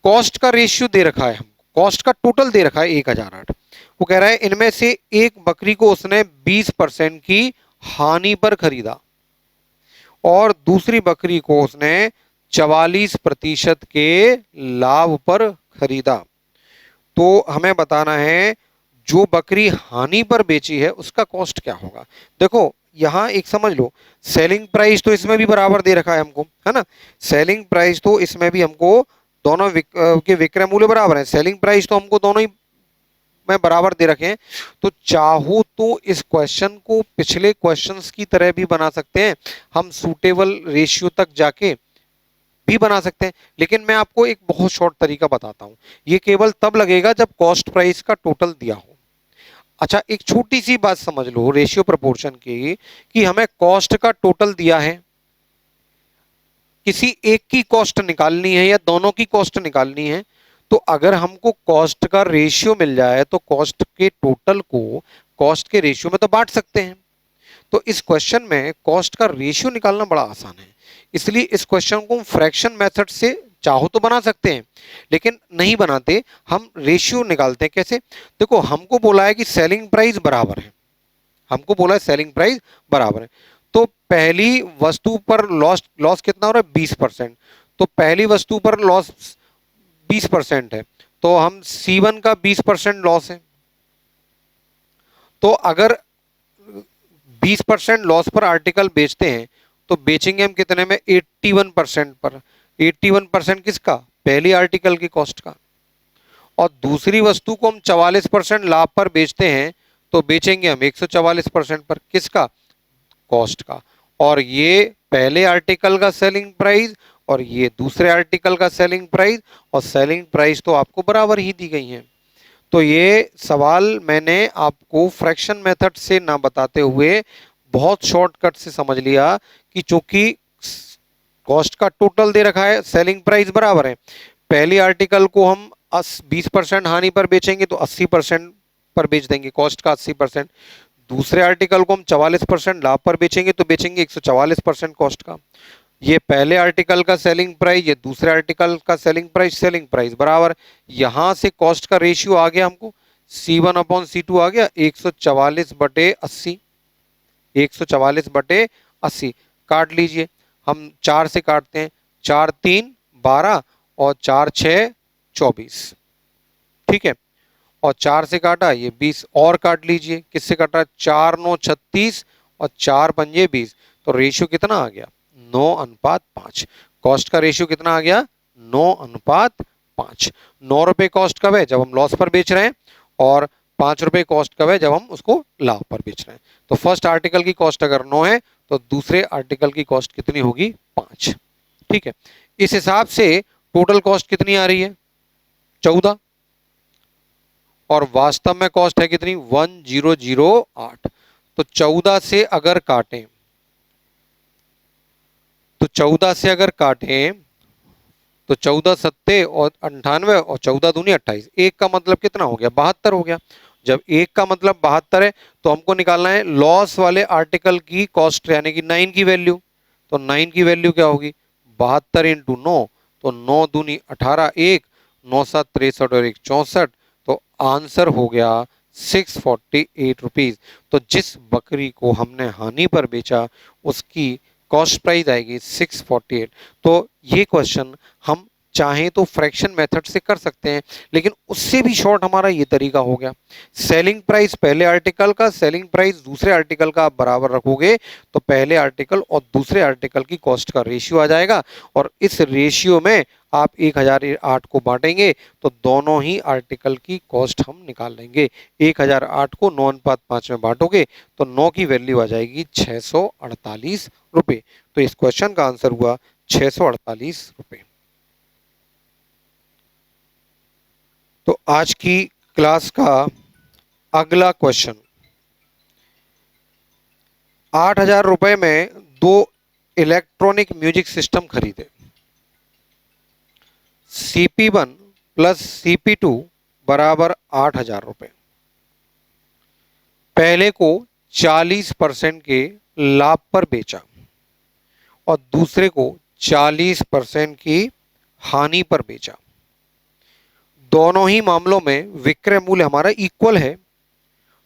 कॉस्ट का रेशियो दे रखा है हमको, कॉस्ट का टोटल दे रखा है 1008। वो कह रहा है इनमें से एक बकरी को उसने 20% की हानि पर खरीदा और दूसरी बकरी को उसने 44% के लाभ पर खरीदा। तो हमें बताना है जो बकरी हानि पर बेची है उसका कॉस्ट क्या होगा। देखो यहां एक समझ लो, सेलिंग प्राइस तो इसमें भी बराबर दे रखा है हमको, है ना। सेलिंग प्राइस तो इसमें भी हमको दोनों के विक्रय मूल्य बराबर है, सेलिंग प्राइस तो हमको दोनों ही में बराबर दे रखे हैं। तो चाहो तो इस क्वेश्चन को पिछले क्वेश्चंस की तरह भी बना सकते हैं, हम सूटेबल रेशियो तक जाके भी बना सकते हैं, लेकिन मैं आपको एक बहुत शॉर्ट तरीका बताता हूं। ये केवल तब लगेगा जब कॉस्ट प्राइस का टोटल दिया हो। अच्छा एक छोटी सी बात समझ लो रेशियो प्रोपोर्शन की, कि हमें कॉस्ट का टोटल दिया है, किसी एक की कॉस्ट निकालनी है या दोनों की कॉस्ट निकालनी है, तो अगर हमको कॉस्ट का रेशियो मिल जाए तो कॉस्ट के टोटल को कॉस्ट के रेशियो में तो बांट सकते हैं। तो इस क्वेश्चन में कॉस्ट का रेशियो निकालना बड़ा आसान है, इसलिए इस क्वेश्चन को हम फ्रैक्शन मेथड से चाहो तो बना सकते हैं, लेकिन नहीं बनाते, हम रेशियो निकालते हैं। कैसे? देखो हमको बोला है कि सेलिंग प्राइस बराबर है, हमको बोला है सेलिंग प्राइस बराबर है, तो पहली वस्तु पर लॉस लॉस कितना हो रहा है 20%, तो पहली वस्तु पर लॉस 20% है, तो हम C1 का 20% लॉस है। तो अगर 20% लॉस पर आर्टिकल बेचते हैं तो बेचेंगे हम कितने में 81% पर। 81% किसका? पहली आर्टिकल की कॉस्ट का। और दूसरी वस्तु को हम 44% लाभ पर बेचते हैं तो बेचेंगे हम 144% पर। किसका? कॉस्ट का। और ये पहले आर्टिकल का सेलिंग प्राइस और ये दूसरे आर्टिकल का सेलिंग प्राइस, और सेलिंग प्राइस तो आपको बराबर ही दी गई है। तो ये सवाल मैंने आपको फ्रैक्शन मेथड से ना बताते हुए बहुत शॉर्टकट से समझ लिया कि चूंकि कॉस्ट का टोटल दे रखा है, सेलिंग प्राइस बराबर है, पहली आर्टिकल को हम 20% हानि पर बेचेंगे तो 80% पर बेच देंगे, कॉस्ट का 80%। दूसरे आर्टिकल को हम 44% लाभ पर बेचेंगे तो बेचेंगे 144% कॉस्ट का। ये पहले आर्टिकल का सेलिंग प्राइस, ये दूसरे आर्टिकल का सेलिंग प्राइस, सेलिंग प्राइस बराबर। यहां से कॉस्ट का रेशियो आ गया हमको, C1/C2 आ गया 144/80, 144/80। काट लीजिए, हम 4 से काटते हैं, 4 3 12 और 4 6 24। ठीक है, और 4 से काटा ये 20, और काट लीजिए, किससे काटा? 4 9 36 और 4 पंजे 20। तो रेशियो कितना आ गया? 9:5। कॉस्ट का रेशियो कितना आ गया? 9:5। 9 रुपए कॉस्ट कब है? जब हम लॉस पर बेच रहे हैं, और 5 रुपए कॉस्ट कब है? जब हम उसको लाभ पर बेच रहे हैं। तो फर्स्ट आर्टिकल की कॉस्ट अगर 9 है तो दूसरे आर्टिकल की कॉस्ट कितनी होगी? 5। ठीक है, इस हिसाब से टोटल कॉस्ट कितनी आ रही है? 14, और वास्तव में कॉस्ट है कितनी? 1008। तो 14 से अगर काटें, तो 14 से अगर काटें तो 14 सत्ते और 98 और 14 दूनी 28, एक का मतलब कितना हो गया? 72 हो गया। जब एक का मतलब 72 है तो हमको निकालना है लॉस वाले आर्टिकल की कॉस्ट, यानी कि 9 की वैल्यू। तो 9 की वैल्यू क्या होगी? 72 इंटू 9, तो 9 दूनी 18, एक 9 7 63 और 1 64। तो आंसर हो गया 648 रुपीज। तो जिस बकरी को हमने हानि पर बेचा उसकी कॉस्ट प्राइस आएगी 648। तो ये क्वेश्चन हम चाहें तो फ्रैक्शन मेथड से कर सकते हैं, लेकिन उससे भी शॉर्ट हमारा ये तरीका हो गया। सेलिंग प्राइस पहले आर्टिकल का, सेलिंग प्राइस दूसरे आर्टिकल का आप बराबर रखोगे तो पहले आर्टिकल और दूसरे आर्टिकल की कॉस्ट का रेशियो आ जाएगा, और इस रेशियो में आप 1008 को बांटेंगे तो दोनों ही आर्टिकल की कॉस्ट हम निकाल लेंगे। 1008 को 9:5 में बांटोगे तो 9 की वैल्यू आ जाएगी 648 रुपए। तो इस क्वेश्चन का आंसर हुआ 648 रुपए। तो आज की क्लास का अगला क्वेश्चन, 8000 रुपए में 2 इलेक्ट्रॉनिक म्यूजिक सिस्टम खरीदे। CP1 प्लस CP2 बराबर 8,000 रुपये। पहले को 40% के लाभ पर बेचा और दूसरे को 40% की हानि पर बेचा। दोनों ही मामलों में विक्रय मूल्य हमारा इक्वल है,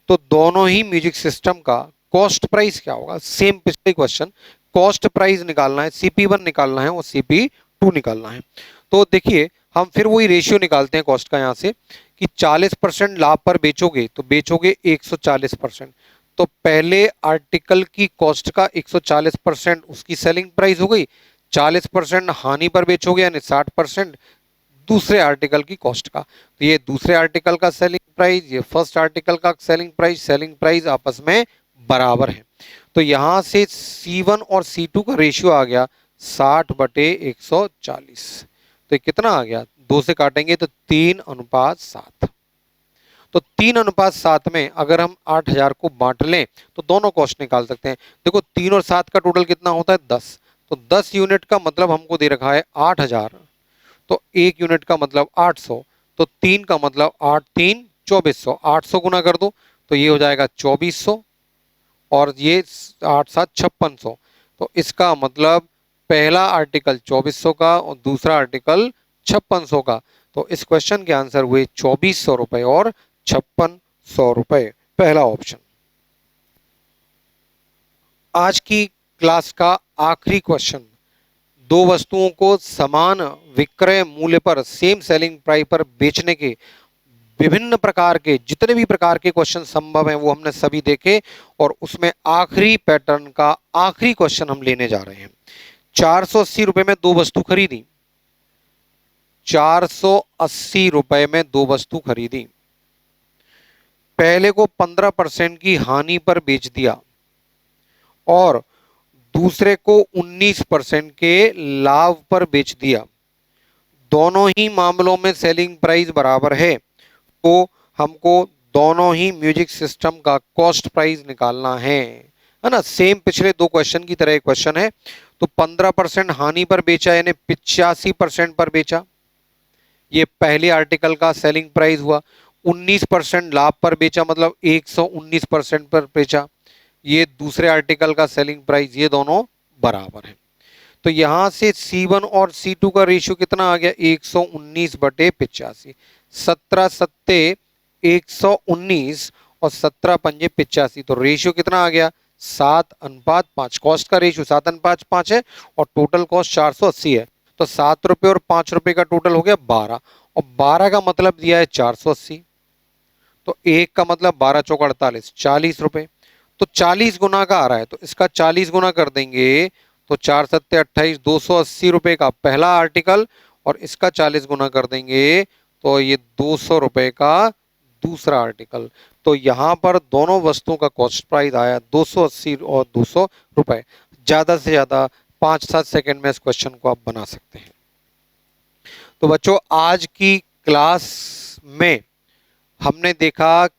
तो दोनों ही म्यूजिक सिस्टम का कॉस्ट प्राइस क्या होगा? सेम पिछले क्वेश्चन, कॉस्ट प्राइस निकालना है, CP1 निकालना है और CP2 निकालना है। तो देखिए हम फिर वही रेशियो निकालते हैं कॉस्ट का यहाँ से कि 40% लाभ पर बेचोगे तो बेचोगे 140%, तो पहले आर्टिकल की कॉस्ट का 140% उसकी सेलिंग प्राइस हो गई, 40% हानि पर बेचोगे यानी 60% दूसरे आर्टिकल की कॉस्ट का। तो ये दूसरे आर्टिकल का सेलिंग प्राइस, ये फर्स्ट आर्टिकल का सेलिंग प्राइस आपस में बराबर है। तो यहां से C1 और C2 का रेशियो आ गया 60/140। तो ये कितना आ गया? 2 से काटेंगे तो 3:7। तो 3:7 में अगर हम 8,000 को बांट लें तो दोनों कॉस्ट निकाल सकते हैं। देखो 3 और 7 का टोटल कितना होता है? 10। तो 10 यूनिट का मतलब हमको दे रखा है 8,000, तो 1 यूनिट का मतलब 800, तो 3 का मतलब 8 3 2400, 800 गुना कर दो तो ये हो जाएगा 2400 और ये 8 7 5600। तो इसका मतलब पहला आर्टिकल 2400 का और दूसरा आर्टिकल 5600 का। तो इस क्वेश्चन के आंसर हुए 2400 रुपए और 5600 रुपए, पहला ऑप्शन। आज की क्लास का आखिरी क्वेश्चन, दो वस्तुओं को समान विक्रय मूल्य पर सेम सेलिंग प्राइस पर बेचने के विभिन्न प्रकार के जितने भी प्रकार के क्वेश्चन संभव हैं वो हमने सभी देखे और उसमें आखिरी पैटर्न का आखिरी क्वेश्चन हम लेने जा रहे हैं। 480 रुपए में दो वस्तु खरीदी, 480 रुपए में दो वस्तु खरीदी, पहले को 15% की हानि पर बेच दिया और दूसरे को 19% के लाभ पर बेच दिया। दोनों ही मामलों में सेलिंग प्राइस बराबर है, तो हमको दोनों ही म्यूजिक सिस्टम का कॉस्ट प्राइस निकालना है ना। सेम पिछले दो क्वेश्चन की तरह क्वेश्चन है। तो 15% हानि पर बेचा यानी 85% पर बेचा, ये पहले आर्टिकल का सेलिंग प्राइस हुआ। 19% लाभ पर बेचा मतलब 119% पर बेचा, ये दूसरे आर्टिकल का सेलिंग प्राइस, ये दोनों बराबर है। तो यहां से C1 और C2 का रेशियो कितना आ गया? 119/85। 17 सत्ते 119 और 17 पंजे 85, तो रेशियो कितना आ गया? 7:5। कॉस्ट का रेशियो 7:5 है और टोटल कॉस्ट 480 है, तो 7 रुपये और 5 रुपये का टोटल हो गया 12 और 12 का मतलब दिया है 480, तो 1 का मतलब 12 चौक 48, 40 रुपये। तो 40 गुना का आ रहा है तो इसका 40 गुना कर देंगे तो 4 सत्ते 28, 280 रुपये का पहला आर्टिकल और इसका 40 गुना कर देंगे तो ये 200 रुपये का दूसरा आर्टिकल। तो यहाँ पर दोनों वस्तुओं का कॉस्ट प्राइस आया 280 और 200 रुपये। ज़्यादा से ज़्यादा 5-7 सेकेंड में इस क्वेश्चन को आप बना सकते हैं। तो बच्चों आज की क्लास में हमने देखा,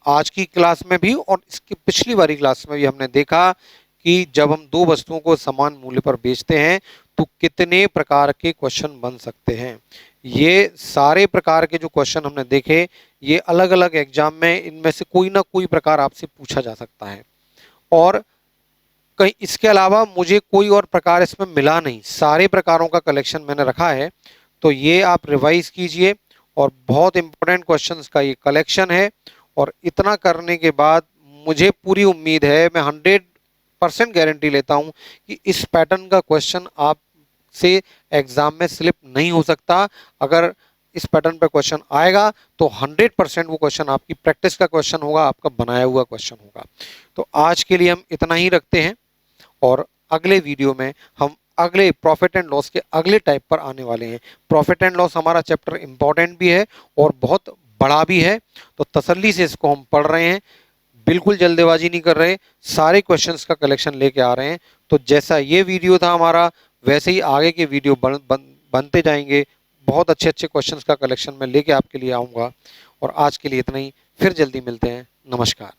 आज की क्लास में भी और इसकी पिछली वाली क्लास में भी हमने देखा कि जब हम दो वस्तुओं को समान मूल्य पर बेचते हैं तो कितने प्रकार के क्वेश्चन बन सकते हैं। ये सारे प्रकार के जो क्वेश्चन हमने देखे ये अलग अलग एग्जाम में इनमें से कोई ना कोई प्रकार आपसे पूछा जा सकता है और कहीं इसके अलावा मुझे कोई और प्रकार इसमें मिला नहीं, सारे प्रकारों का कलेक्शन मैंने रखा है। तो ये आप रिवाइज कीजिए और बहुत इंपॉर्टेंट क्वेश्चंस का ये कलेक्शन है और इतना करने के बाद मुझे पूरी उम्मीद है, मैं 100% गारंटी लेता हूं कि इस पैटर्न का क्वेश्चन आपसे एग्जाम में स्लिप नहीं हो सकता। अगर इस पैटर्न पे क्वेश्चन आएगा तो 100% वो क्वेश्चन आपकी प्रैक्टिस का क्वेश्चन होगा, आपका बनाया हुआ क्वेश्चन होगा। तो आज के लिए हम इतना ही रखते हैं और अगले वीडियो में हम अगले प्रॉफिट एंड लॉस के अगले टाइप पर आने वाले हैं। प्रॉफिट एंड लॉस हमारा चैप्टर इंपॉर्टेंट भी है और बहुत बड़ा भी है, तो तसल्ली से इसको हम पढ़ रहे हैं, बिल्कुल जल्दबाजी नहीं कर रहे, सारे क्वेश्चंस का कलेक्शन लेके आ रहे हैं। तो जैसा ये वीडियो था हमारा वैसे ही आगे के वीडियो बनते जाएंगे। बहुत अच्छे अच्छे क्वेश्चंस का कलेक्शन मैं लेके आपके लिए आऊँगा और आज के लिए इतना ही, फिर जल्दी मिलते हैं। नमस्कार।